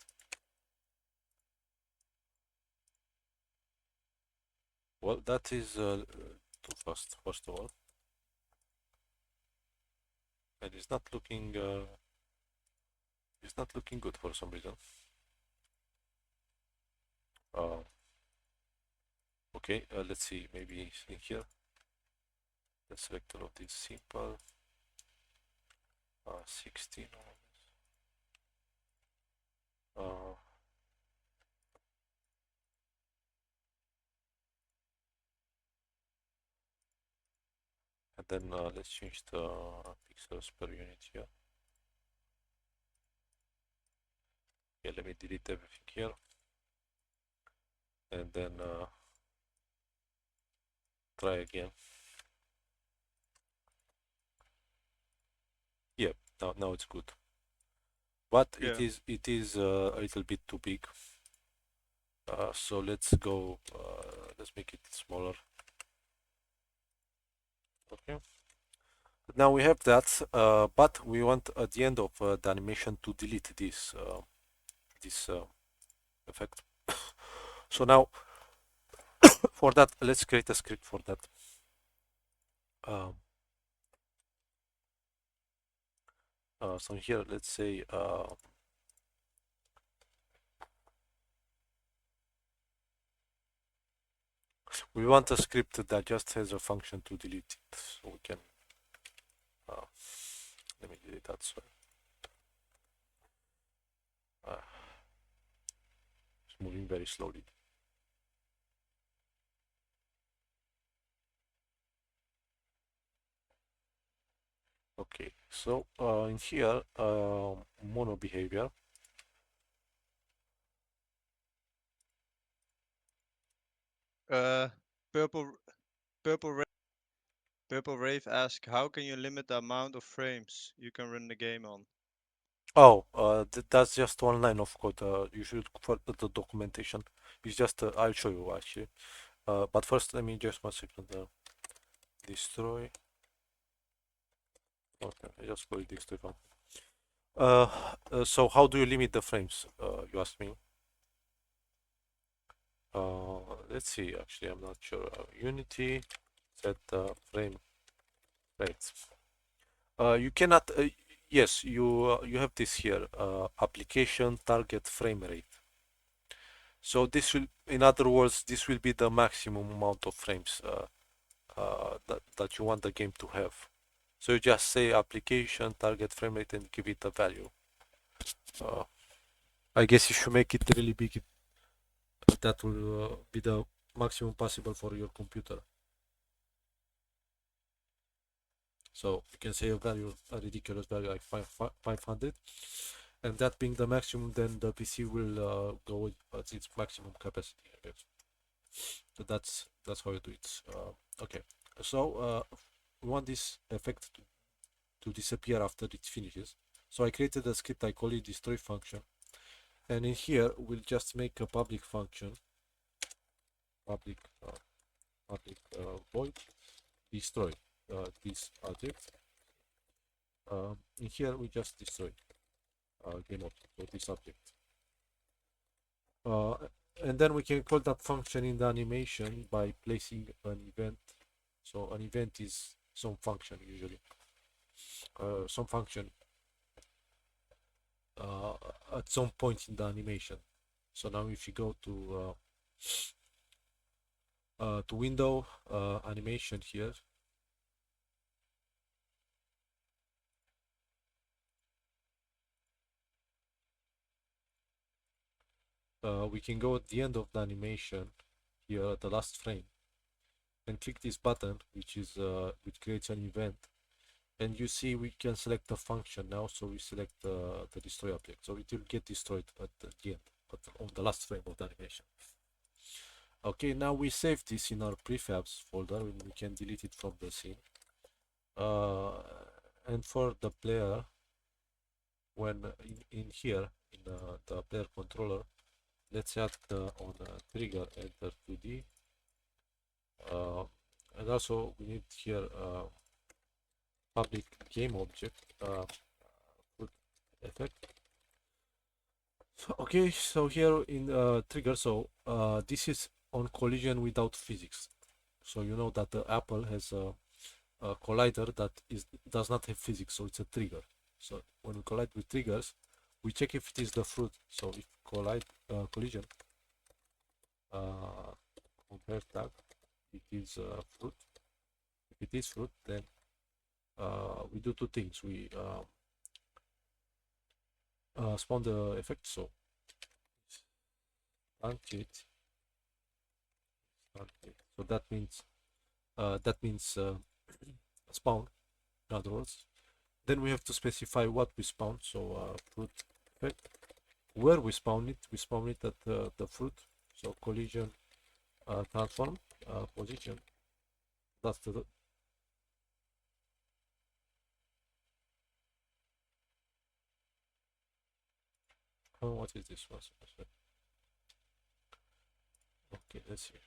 Well, that is too fast, first of all. And it's not looking good for some reason. Okay, let's see, maybe in here. Let's select all of these simple. 16. And then let's change the pixels per unit here. Okay, let me delete everything here. And then try again. Yeah, now it's good. But
Yeah.
it is a little bit too big. So let's go. Let's make it smaller. Okay. Now we have that, but we want at the end of the animation to delete this effect. So now for that, let's create a script for that. So here, let's say we want a script that just has a function to delete it. So we can let me delete that. Sorry. It's moving very slowly. Okay, so in here, mono behavior.
Purple Purple Ra Purple Rave asks, how can you limit the amount of frames you can run the game on?
Oh, that's just one line of code. You should follow the documentation. It's just I'll show you actually. But first, let me just 1 second. Destroy. Okay, I just call it destroy function. So how do you limit the frames? You asked me. Let's see. Actually, I'm not sure. Unity set frame rates. You cannot. Yes, you have this here. Application target frame rate. So this will, in other words, this will be the maximum amount of frames that you want the game to have. So you just say application target frame rate and give it a value. I guess if you make it really big, that will be the maximum possible for your computer. So you can say a value, a ridiculous value like 500, and that being the maximum, then the PC will go at its maximum capacity, I guess. So that's how you do it. Okay, so we want this effect to disappear after it finishes. So I created a script, I call it destroy function, and in here we'll just make a public function, public void destroy this object. In here we just destroy game object or this object. And then we can call that function in the animation by placing an event. So an event is some function usually. Some function at some point in the animation. So now if you go to window animation here, we can go at the end of the animation here at the last frame and click this button, which creates an event, and you see we can select a function now. So we select the destroy object, so it will get destroyed at the end, but on the last frame of the animation. Okay, now we save this in our prefabs folder and we can delete it from the scene. And for the player, when in here in the player controller, let's add on trigger enter 2D, and also we need here public game object with effect. Okay, so here in trigger, so this is on collision without physics. So you know that the Apple has a collider that does not have physics, so it's a trigger. So when we collide with triggers, we check if it is the fruit. So if collision compare tag, it is fruit. If it is fruit, then we do two things. We spawn the effect. So unchecked. So that means spawn. In other words, then we have to specify what we spawn. So fruit effect. Where we spawn it at the fruit. So collision transform position. That's the what is this one? Okay, let's see.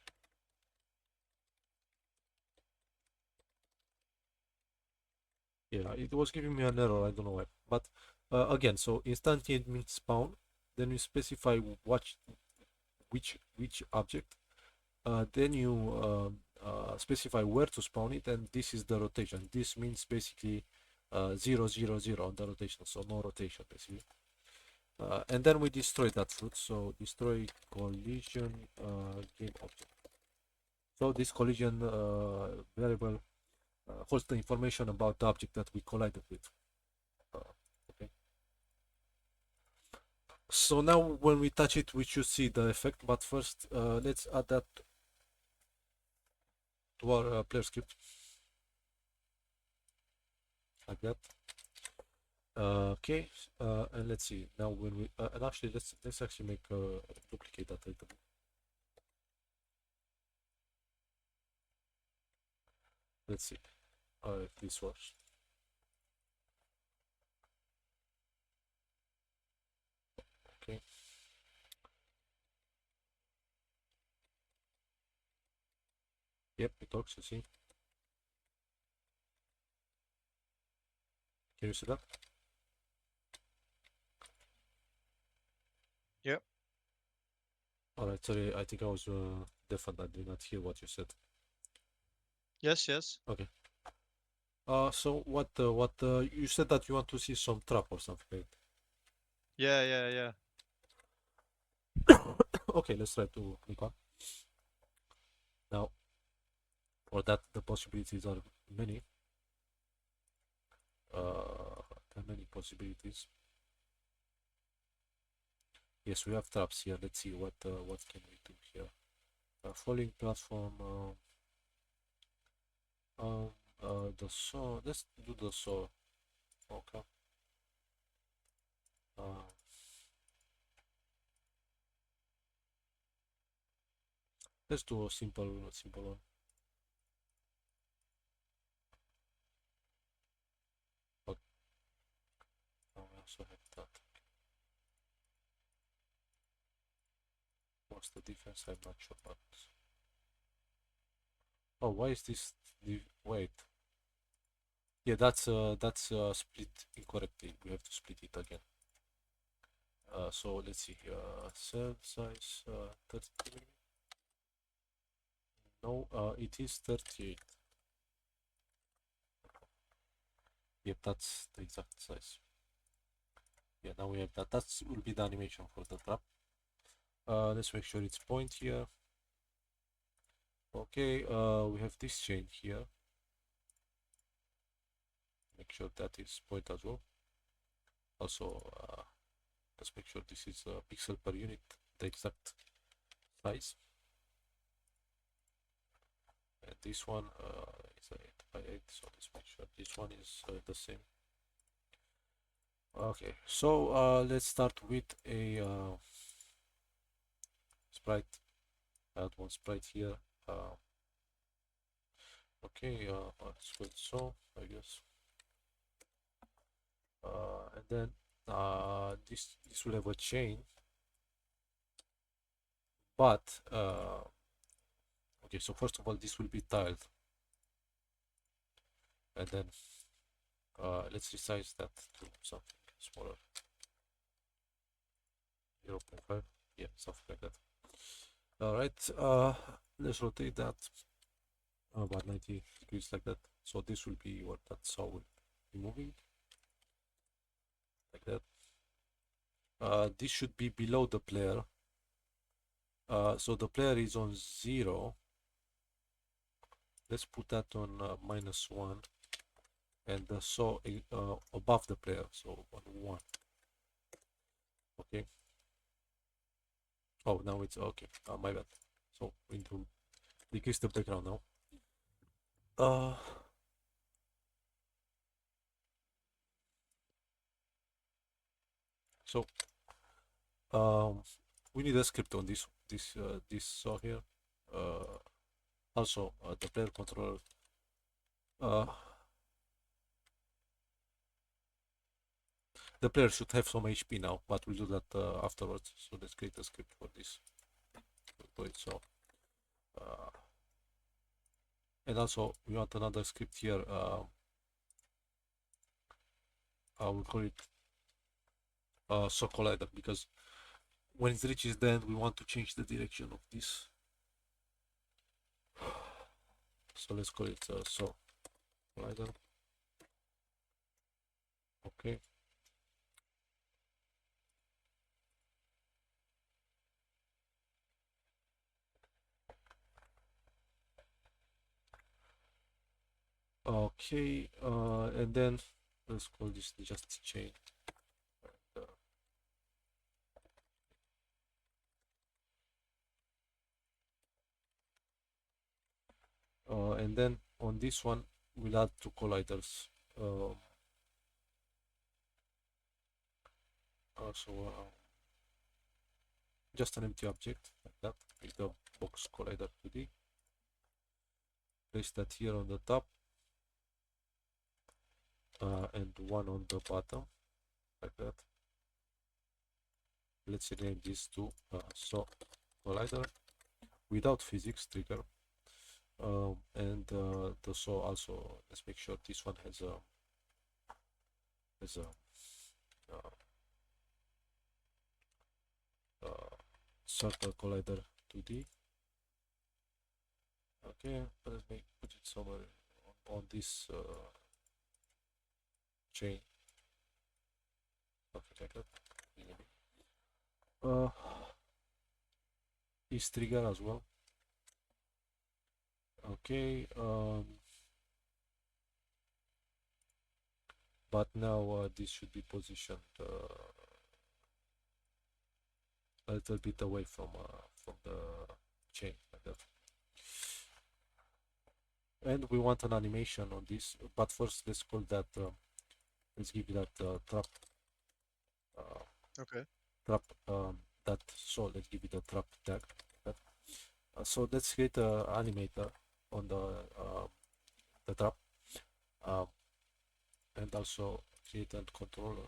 Yeah, it was giving me an error. I don't know why. But again, so instantiate means spawn. Then you specify which object. Then you specify where to spawn it, and this is the rotation. This means basically 0, 0, 0 on the rotation, so no rotation basically. And then we destroy that fruit. So destroy collision game object. So this collision variable holds the information about the object that we collided with. Okay. So now when we touch it, we should see the effect. But first, let's add that to our player script, like that. Okay, and let's see now when we and actually let's actually make duplicate that item. Let's see if this works. Okay. Yep, it works. You see? Can you see that?
Yep.
All right. Sorry, I think I was deaf and I did not hear what you said.
Yes, yes.
Okay. So what you said that you want to see some trap or something, right?
Yeah, yeah, yeah.
Okay, let's try to click on. Now, for that, the possibilities are many. There are many possibilities. Yes, we have traps here. Let's see what can we do here. Falling platform. The saw. Let's do the saw. Okay. Let's do a simple one. But I also have that. What's the difference? I'm not sure. But oh, why is this? Wait. Yeah, that's split incorrectly. We have to split it again. So let's see here. Cell size 30. No, it is 38. Yep, that's the exact size. Yeah, now we have that. That will be the animation for the trap. Let's make sure it's point here. Okay, we have this chain here. Make sure that is point as well. Also, let's make sure this is pixel per unit the exact size. And this one is 8 by 8, so let's make sure this one is the same. Okay, so let's start with a sprite. Add one sprite here. Okay, let's put so, I guess. And then this will have a chain, but okay, so first of all, this will be tiled, and then let's resize that to something smaller, 0.5, yeah, something like that. All right, let's rotate that about 90 degrees like that. So this will be what that saw will be moving like that. This should be below the player. So the player is on 0. Let's put that on -1, and the saw above the player, so on 1. Okay. Oh, now it's okay. My bad. So we need to decrease the background now. So we need a script on this saw here. Also the player controller. The player should have some HP now, but we'll do that afterwards. So let's create a script for this. Do it so. And also we want another script here. We'll call it saw collider, because when it reaches the end, we want to change the direction of this. So let's call it saw collider. Okay. Okay, and then let's call this just chain. And then on this one, we'll add 2 colliders. Just an empty object like that with the box collider 2D. Place that here on the top, and one on the bottom like that. Let's rename this to saw collider without physics trigger. And the saw also, let's make sure this one has a circle collider 2D. Okay, let's put it somewhere on this chain, something like that. Is trigger as well. Okay, but now this should be positioned a little bit away from the chain like that. And we want an animation on this, but first let's call that let's give that trap.
Okay.
Trap that. So let's give it a trap tag. So let's create a animator on the trap, and also create a controller.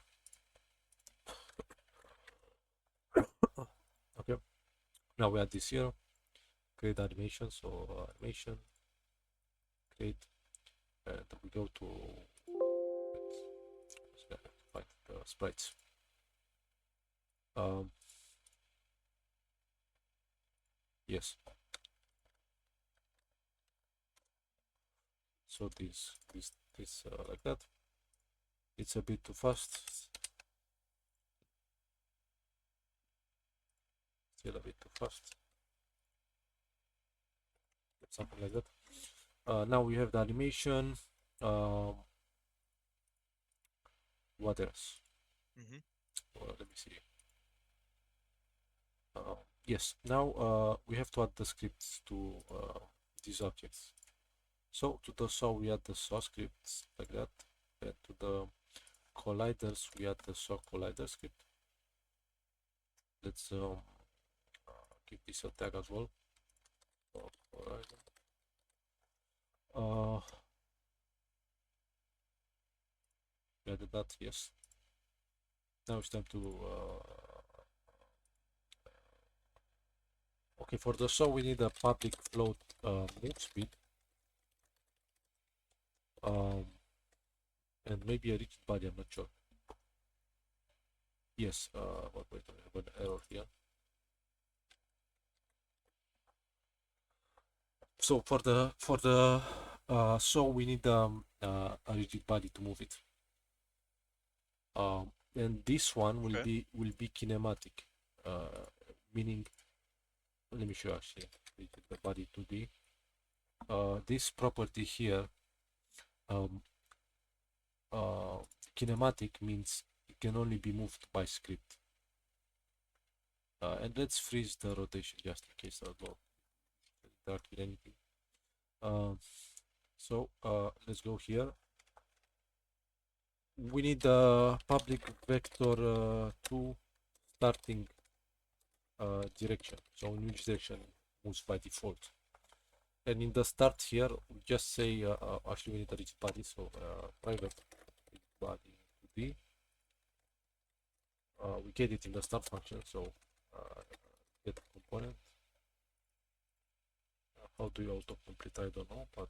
Okay. Now we add this here. Create animation. So animation. Create, and we go to find the sprites. Yes. So this like that. It's a bit too fast. Still a bit too fast. Something like that. Now we have the animation. What else?
Mm-hmm.
Well, let me see. Yes, now we have to add the scripts to these objects. So to the saw we add the saw scripts like that, and to the colliders we add the saw collider script. Let's give this a tag as well. We added that, yes. Now it's time to okay, for the saw we need a public float move speed, and maybe a rigid body, I'm not sure. Yes, wait, I have an error here. So for the saw we need a rigid body to move it. And this one will be kinematic, meaning, let me show you actually the body 2D. This property here, kinematic, means it can only be moved by script. And let's freeze the rotation just in case I don't interact with anything. So let's go here. We need the public vector to starting direction, so in which direction moves by default. And in the start here, we just say, actually we need a rigid body, so private rigid body 2D. We get it in the start function, so get component. How do you autocomplete? I don't know, but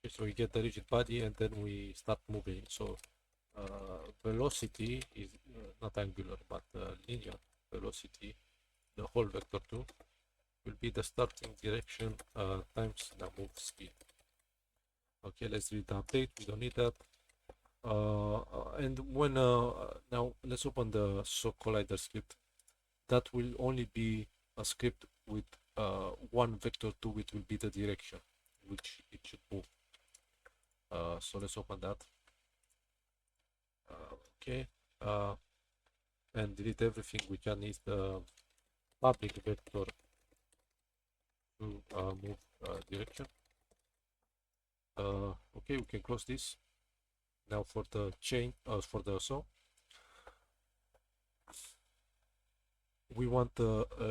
okay, so we get the rigid body and then we start moving. So velocity is not angular but linear velocity, the whole vector 2 will be the starting direction times the move speed. Okay, let's read the update. We don't need that. And when now let's open the saw collider script. That will only be a script with one vector 2, which will be the direction which it should move. So let's open that. Okay, and delete everything. We can need the public vector to move direction. Okay, we can close this. Now for the chain, for the saw, we want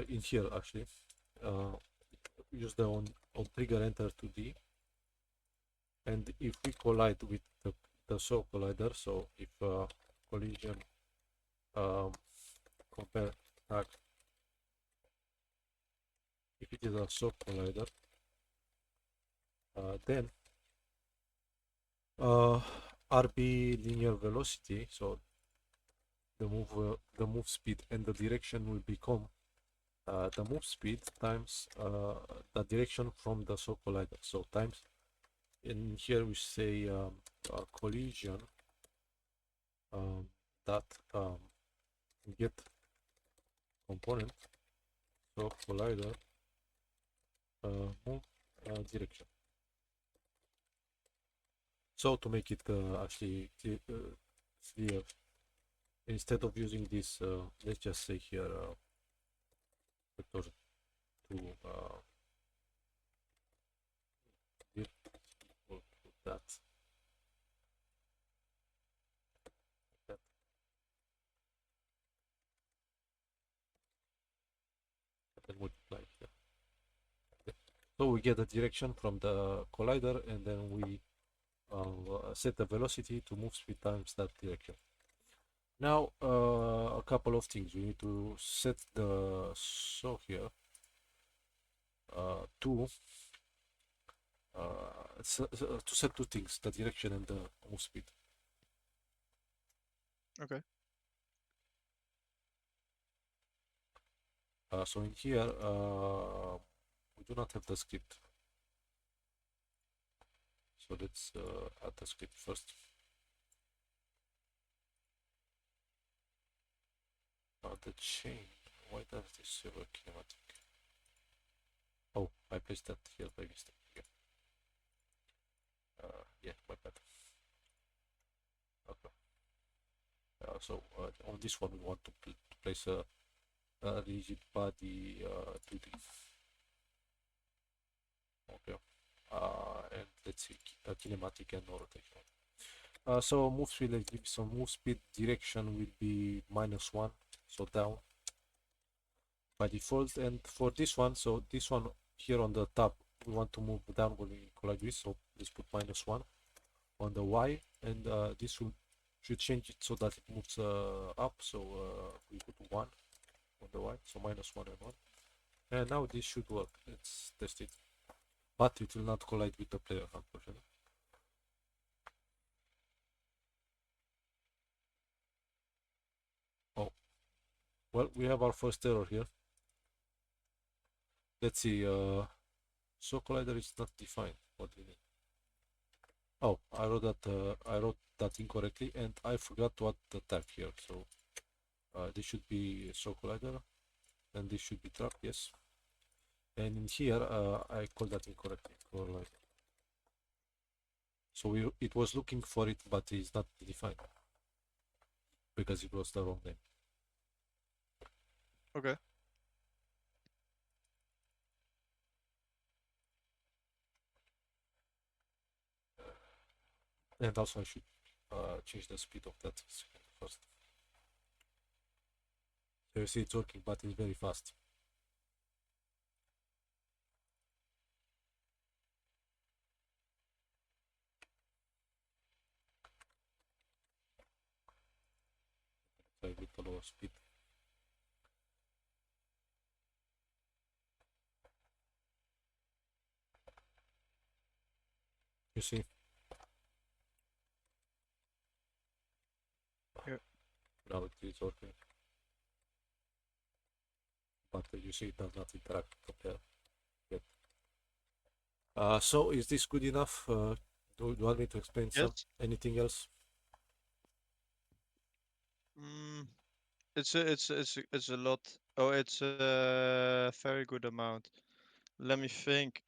in here actually use the on trigger enter 2D, and if we collide with the saw collider, so if collision compare tag, if it is a saw collider, then RB linear velocity, so the move speed and the direction will become the move speed times the direction from the saw collider. So times, in here we say collision that get component saw collider move direction. So to make it actually clear, instead of using this, let's just say here vector 2 equal to that. And multiply here. Okay. So we get the direction from the collider, and then we set the velocity to move speed times that direction. Now a couple of things. We need to set the saw here to set two things: the direction and the move speed.
Okay.
So in here we do not have the script. So let's add the script first. The chain. Why does this server kinematic? Oh, I placed that here by mistake. Yeah, my bad. Okay. On this one we want to place a rigid body 2D. Okay. And let's see, kinematic and no rotation. So move speed, so move speed direction will be -1, so down by default. And for this one, so this one here on the top, we want to move down when we go like this. So let's put -1 on the Y, and this should change it so that it moves up. So we put 1 on the Y, so -1 and 1. And now this should work. Let's test it. But it will not collide with the player, unfortunately. Oh, well, we have our first error here. Let's see. So collider is not defined. What do you mean? Oh, I wrote that incorrectly, and I forgot to add the tag here. So this should be so collider, and this should be trap. Yes. And in here, I called that incorrectly. Collider. So it was looking for it, but it's not defined because it was the wrong name.
Okay.
And also I should change the speed of that first. So you see it's working, but it's very fast. So with the lower speed. You see?
Yeah.
Now it is working. But you see it does not interact with the player yet. So is this good enough? Do you want me to explain
Yes.
anything else?
Mm, it's a lot. Oh, it's a very good amount. Let me think.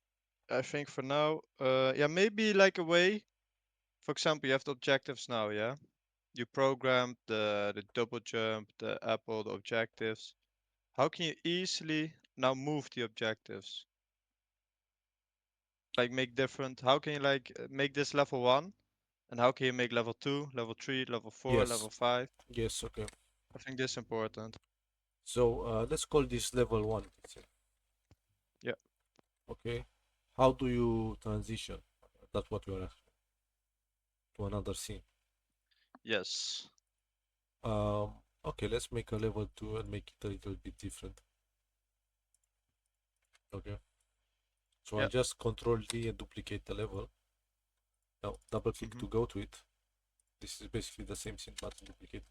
I think for now, yeah, maybe like a way. For example, you have the objectives now, yeah? You programmed the double jump, the apple, the objectives. How can you easily now move the objectives? Like make different. How can you like make this level 1? And how can you make level 2, level 3, level 4,
Yes.
level 5?
Yes, okay.
I think this is important.
So let's call this level 1.
Yeah.
Okay. How do you transition? That's what we are asking. To another scene.
Yes.
Okay, let's make a level 2 and make it a little bit different. Okay. So
Yeah.
I'll just control D and duplicate the level. Now double click to go to it. This is basically the same scene but duplicate.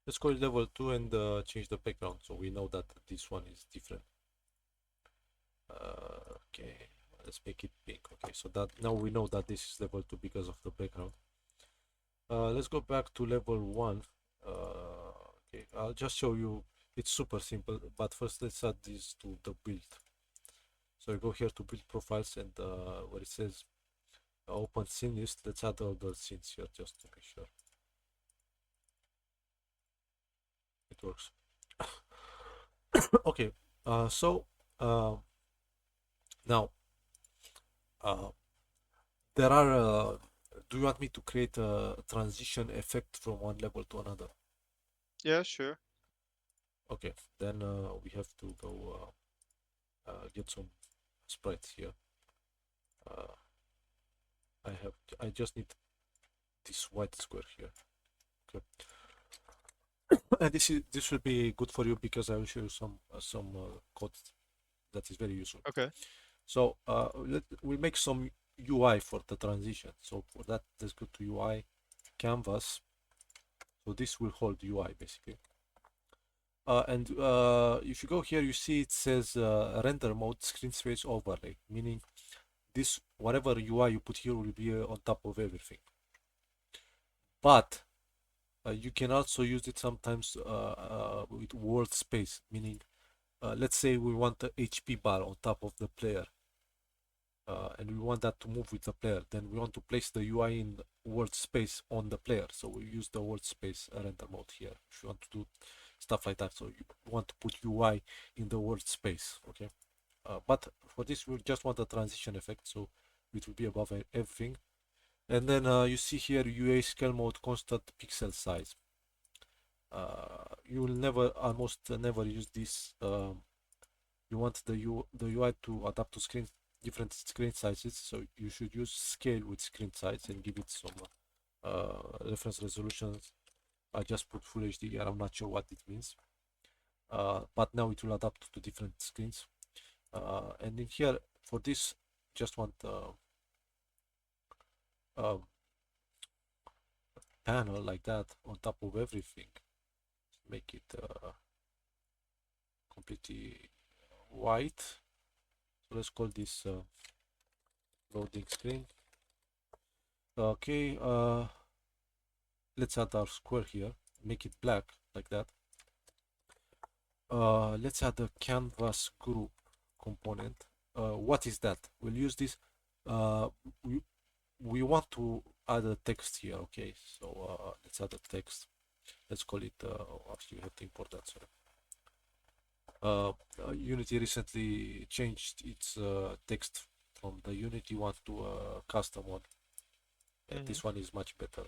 Let's call it level 2 and change the background so we know that this one is different. Okay, let's make it pink. Okay, so that now we know that this is level 2 because of the background. Let's go back to level 1. Okay, I'll just show you. It's super simple, but first let's add this to the build. So you go here to build profiles and where it says open scene list, let's add all the scenes here just to make sure it works. Okay, so now there are do you want me to create a transition effect from one level to another?
Yeah, sure.
Okay, then we have to go get some sprites here. I just need this white square here. Okay. And this will be good for you because I will show you some code that is very useful.
Okay.
So we'll make some UI for the transition. So for that, let's go to UI canvas. So this will hold UI basically. And if you go here, you see it says render mode screen space overlay, meaning this whatever UI you put here will be on top of everything. But you can also use it sometimes with world space, meaning let's say we want the HP bar on top of the player. and we want that to move with the player, then we want to place the UI in world space on the player. So we use the world space render mode here if you want to do stuff like that. So you want to put UI in the world space, okay? But for this, we just want a transition effect, so it will be above everything. And then you see here UA scale mode, constant pixel size. You will never, almost never use this. You want the UI to adapt to different screen sizes, so you should use scale with screen size and give it some reference resolutions. I just put Full HD here. I'm not sure what it means, but now it will adapt to different screens. And in here, for this, just want a panel like that on top of everything. Make it completely white. So let's call this loading screen. Okay, let's add our square here. Make it black like that. Let's add a canvas group component. What is that? We'll use this. We want to add a text here. Okay, so let's add a text. Let's call it. Actually, we have to import that. Sorry. Unity recently changed its text from the Unity one to a custom one, and this one is much better.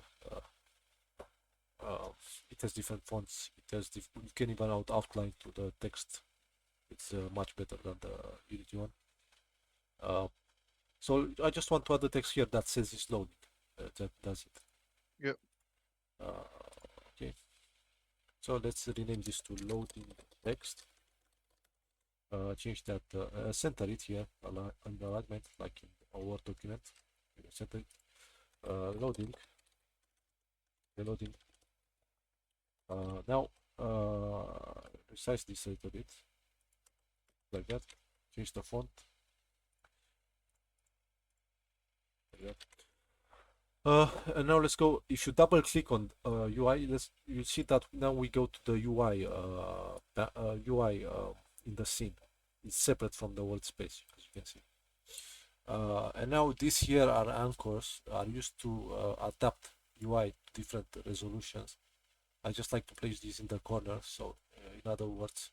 It has different fonts. It has you can even outline to the text. It's much better than the Unity one. So I just want to add the text here that says it's loading. That does it.
Yep.
Okay. So let's rename this to loading text. Change that, center it here on the alignment, like in a Word document. Center it. Loading. Reloading. Now resize this a little bit, like that. Change the font. Like that. And now let's go. If you double click on UI, you see that now we go to the UI UI in the scene. It's separate from the world space, as you can see. And now these here are anchors, are used to adapt UI to different resolutions. I just like to place these in the corner. So in other words,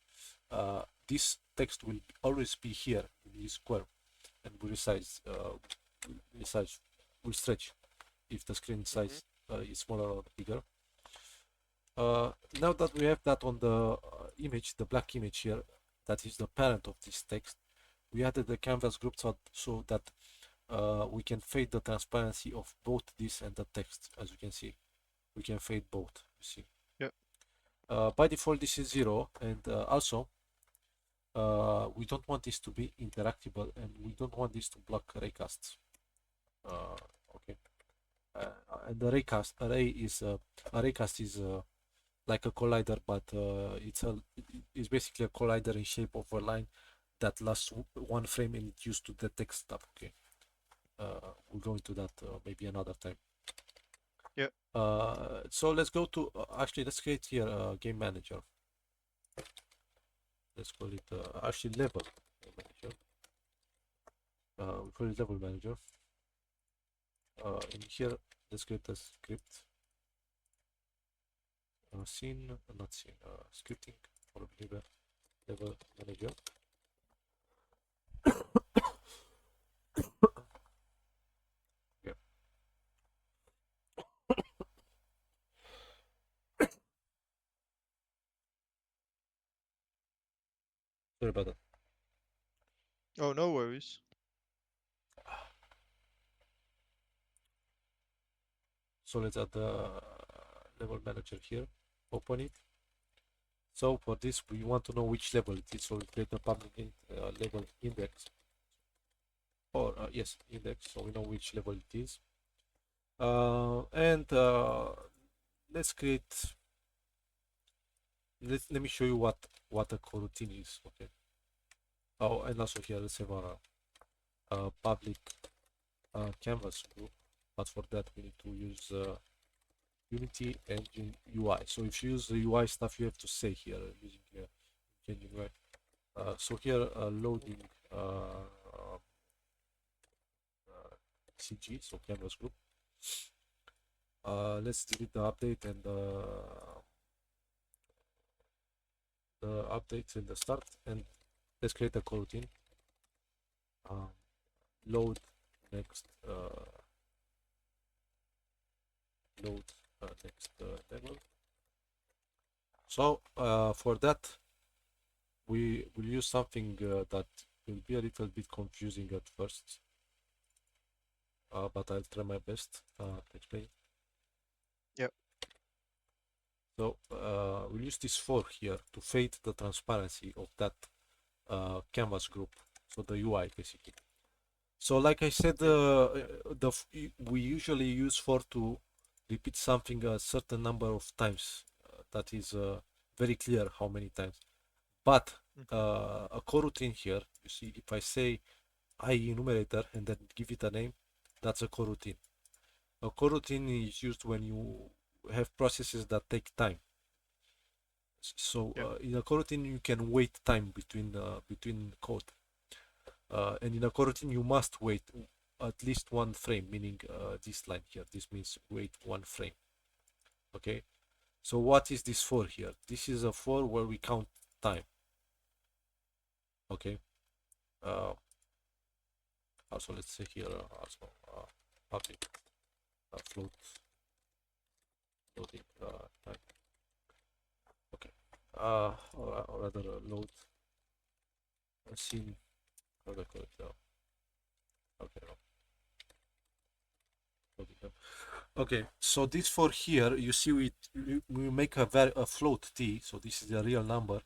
this text will always be here in this square, and will resize, will stretch if the screen size is smaller or bigger. Now that we have that on the image, the black image here, that is the parent of this text, we added the canvas group so that we can fade the transparency of both this and the text. As you can see, we can fade both. You see.
Yep.
By default, this is 0, and also we don't want this to be interactable, and we don't want this to block raycasts. Okay. And the raycast is like a collider, but it's basically a collider in shape of a line that lasts one frame and it's used to detect stuff. Okay. We'll go into that maybe another time.
Yeah.
So let's go to actually let's create here a game manager. Let's call it actually level manager. We call it level manager. In here, let's create a script. Scene, not scene, scripting for level manager. Yeah. Sorry about that.
Oh, no worries.
So let's add the level manager here. Open it. So for this, we want to know which level it is. So we create a public level index. Or yes, index. So we know which level it is. And let's create. Let me show you what a coroutine is. Okay. Oh, and also here let's have a public canvas group. But for that, we need to use Unity Engine UI. So if you use the UI stuff, you have to say here using Engine UI. So here loading CG, so canvas group. Let's delete the update and the updates in the start, and let's create a coroutine. Load next table. So for that, we will use something that will be a little bit confusing at first, but I'll try my best to explain.
Yep.
So we'll use this for here to fade the transparency of that canvas group, so the UI basically. So like I said, we usually use for to repeat something a certain number of times. That is very clear how many times. But a coroutine here, you see, if I say I enumerator and then give it a name, that's a coroutine. A coroutine is used when you have processes that take time. So in a coroutine you can wait time between code. And in a coroutine you must wait at least one frame, meaning this line here. This means wait one frame. Okay. So what is this for here? This is a for where we count time. Okay. Also let's say here also update float loading time. Okay. Or rather load scene. How do I call it now? Okay. Okay, so this for here, you see we make a float t, so this is the real number.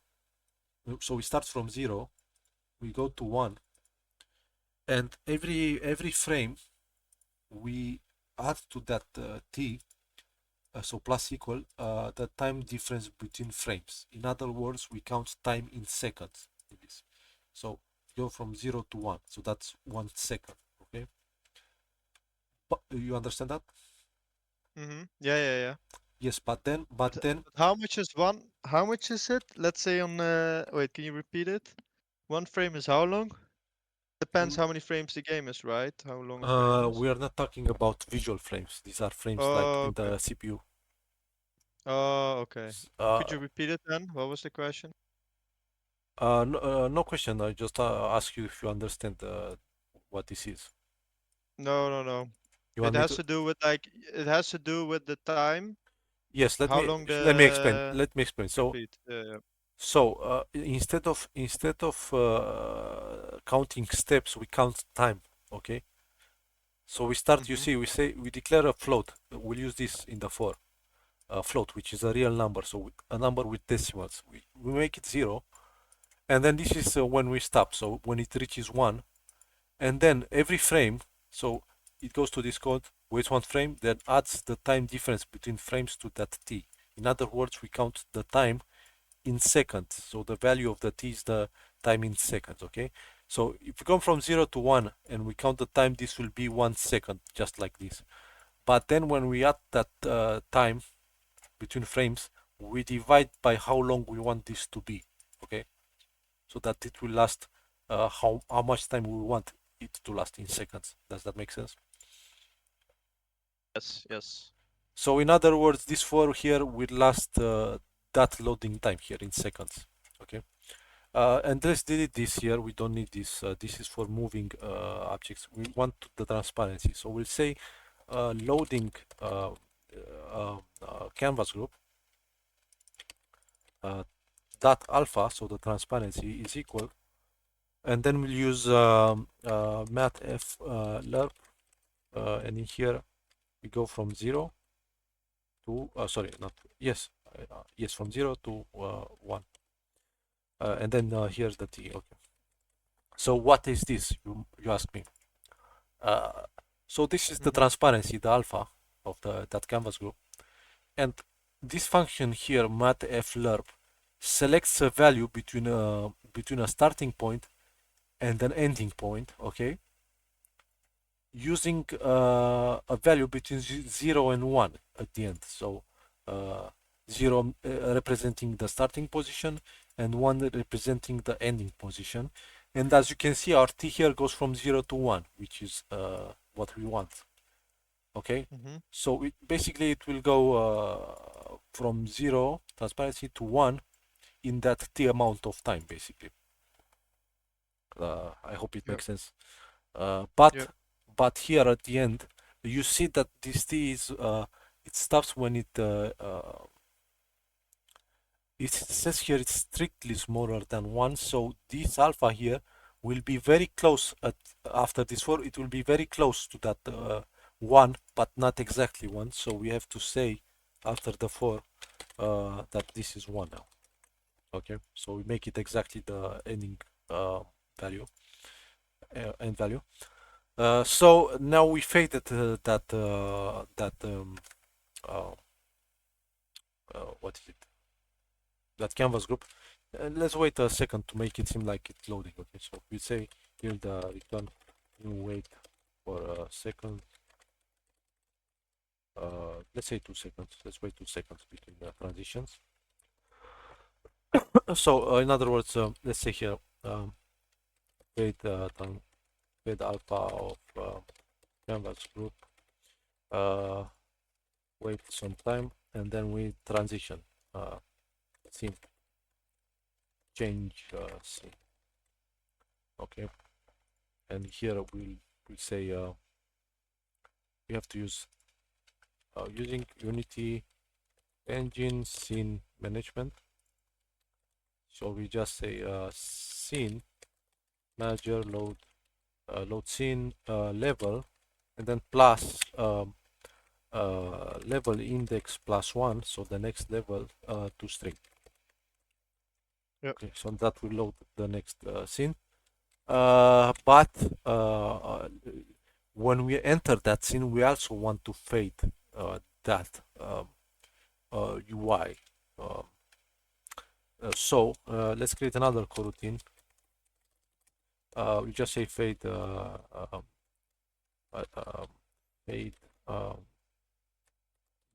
So we start from 0, we go to 1, and every frame we add to that t, so plus equal the time difference between frames. In other words, we count time in seconds. So go from 0 to 1, so that's 1 second. Okay, but you understand that?
Yeah.
Yes, but then
how much is one? How much is it? Let's say on wait, can you repeat it? One frame is how long? Depends how many frames the game is, right? How long a frame is.
we are not talking about visual frames. These are frames like
Oh,
in the
okay.
CPU.
Oh, okay. Could you repeat it then? What was the question?
No question. I just ask you if you understand what this is.
No.
You
It
want me
has
to?
to do with like it has to do with the time.
Yes. Let
How
me
long
let me explain.
the
Let me explain. So
repeat?
instead of counting steps, we count time. Okay. So we start. You see, we declare a float. We'll use this in the for. Float, which is a real number, so a number with decimals. We make it 0, and then this is when we stop, so when it reaches 1, and then every frame, so it goes to this code, waits 1 frame, then adds the time difference between frames to that t. In other words, we count the time in seconds, so the value of the t is the time in seconds. Okay, so if we come from 0 to 1 and we count the time, this will be 1 second, just like this. But then when we add that time between frames, we divide by how long we want this to be. Okay, so that it will last how much time we want it to last in seconds. Does that make sense?
Yes.
So in other words, this for here will last that loading time here in seconds. Okay, and let's delete this here. We don't need this. This is for moving objects. We want the transparency, so we'll say loading canvas group dot alpha, so the transparency is equal, and then we'll use mathf lerp, and in here we go from 0 to sorry, not yes, yes, from 0 to 1, and then here's the t. Okay, so what is this, you ask me? So this is the transparency, the alpha of that canvas group, and this function here, mathf lerp, selects a value between a starting point and an ending point. Okay, using a value between 0 and 1 at the end. So 0 representing the starting position and 1 representing the ending position. And as you can see, our t here goes from 0 to 1, which is what we want. Okay,
Mm-hmm.
so basically it will go from 0 transparency to 1 in that t amount of time, basically. I hope it
Yep.
makes sense.
Yep.
But here at the end, you see that this t is it stops when it says here it's strictly smaller than 1, so this alpha here will be very close after this 4, it will be very close to that 1, but not exactly 1, so we have to say after the 4 that this is 1 now. Okay, so we make it exactly the ending value, end value. So now we faded uh, what is it? That canvas group. Let's wait a second to make it seem like it's loading. Okay, so we say here the return. You wait for a second. Let's say 2 seconds. Let's wait 2 seconds between the transitions. So in other words, let's say here fade fade alpha of canvas group. Wait some time, and then we transition scene, change scene. Okay, and here we'll say we have to use using Unity engine scene management. So we just say scene manager load scene level, and then plus level index +1, so the next level to string.
Yep.
Okay, so that will load the next scene. But when we enter that scene, we also want to fade that UI. So let's create another coroutine. We just say fade fade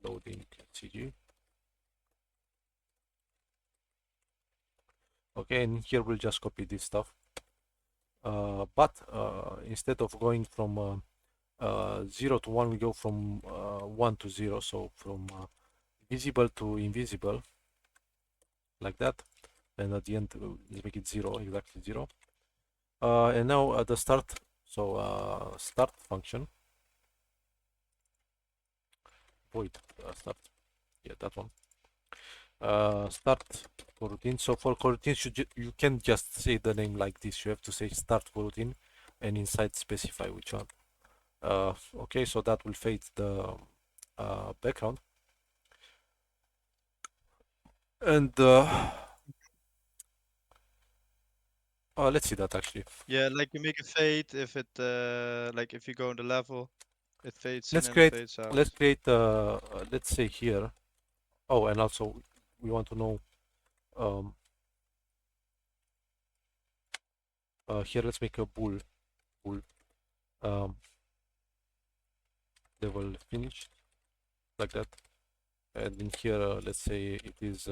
loading CG. Okay, and here we'll just copy this stuff. But instead of going from 0 to 1, we go from 1 to 0. So from visible to invisible, like that. And at the end, let's make it 0, exactly 0. And now at the start, so start function, void start, yeah, that one. Start coroutine. So for coroutine, you can't just say the name like this. You have to say start coroutine, and inside specify which one. Okay, so that will fade the background, and let's see that actually.
Yeah, like you make a fade if it like if you go on the level, it fades in
Let's
and it
create.
fades out.
Let's create. Let's say here. Oh, and also we want to know. Um, here, let's make a bool um, level finished, like that. And in here, let's say it is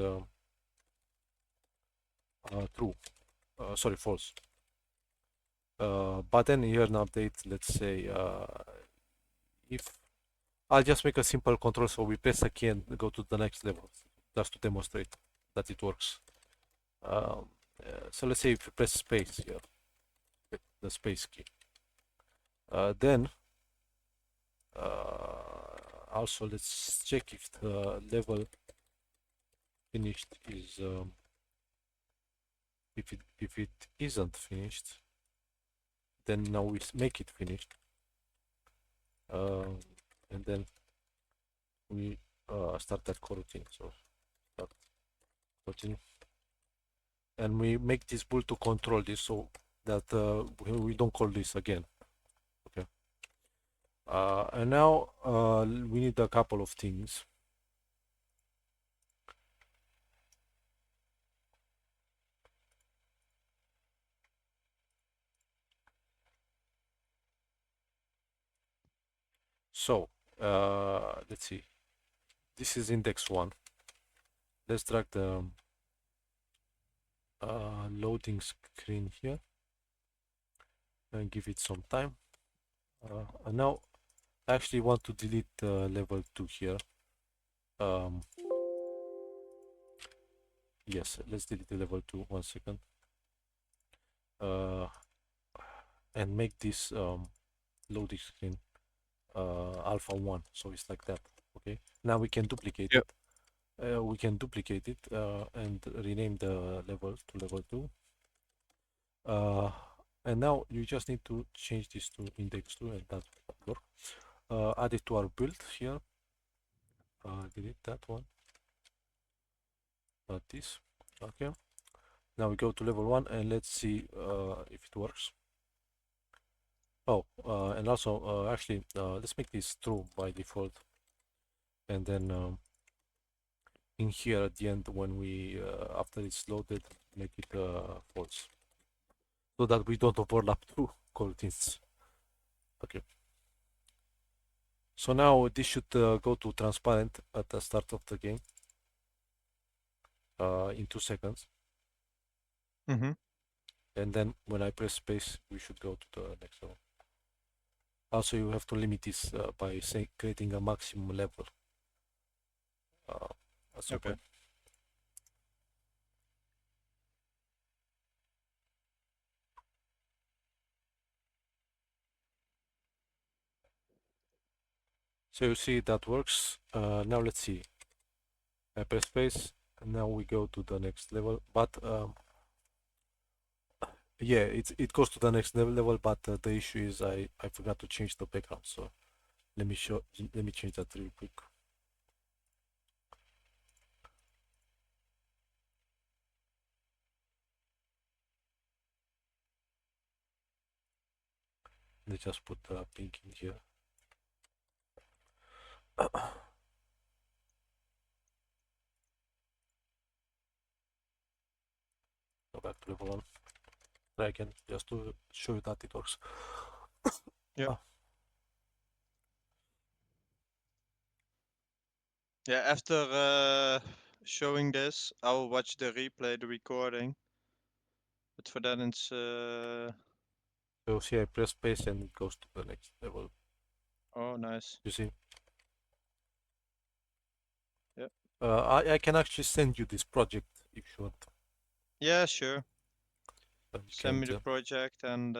true. Sorry, false. But then here in update, let's say if I'll just make a simple control, so we press a key and go to the next level, just to demonstrate that it works. So let's say if you press space here, the space key, then also let's check if the level finished is if it isn't finished, then now we make it finished, and then we start that coroutine. So start coroutine, and we make this bool to control this, so that we don't call this again. Okay. And now we need a couple of things. So let's see. This is index 1. Let's drag the loading screen here and give it some time. And now I actually want to delete level 2 here. Um, yes, let's delete the level 2. 1 second. And make this loading screen alpha 1, so it's like that. Okay, now we can duplicate
Yep.
it. We can duplicate it and rename the level to level 2. And now you just need to change this to index 2, and that will work. Add it to our build here. Delete that one. Not this. Okay. Now we go to level 1 and let's see if it works. Oh, and also actually let's make this true by default, and then in here at the end when we after it's loaded, make it false, so that we don't overlap two coroutines. Okay. So now this should go to transparent at the start of the game in 2 seconds.
Mm-hmm.
And then when I press space, we should go to the next level. Also, you have to limit this by creating a maximum level at some
Okay.
point. So you see that works. Now let's see. I press space, and now we go to the next level. But yeah, it goes to the next level. But the issue is I forgot to change the background. So let me change that real quick. Let's just put the pink in here. Go back to level 1. Try again just to show you that it works.
Yep.
Ah,
Yeah, after showing this, I'll watch the replay, the recording. But for that, it's
so see, I press space and it goes to the next level.
oh, nice.
You see?
Yep.
I can actually send you this project if you want.
Yeah, sure.
You
Send
can.
me the project and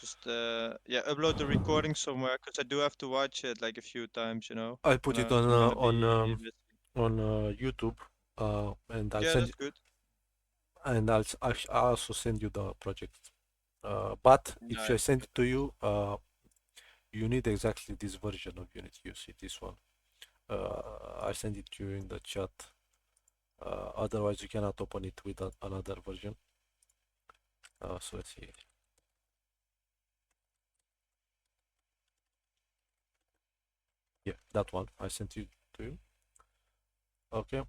just yeah, upload the recording somewhere because I do have to watch it like a few times, you know.
I'll put
And
it
I'm gonna be busy.
on YouTube, and I'll
Yeah,
send
that's
you,
good.
and I'll also send you the project. But if I
Nice.
send it to you, you need exactly this version of Unity. You see this one. I send it to you in the chat. Otherwise, you cannot open it with another version. So let's see. Yeah, that one I sent you to you. Okay.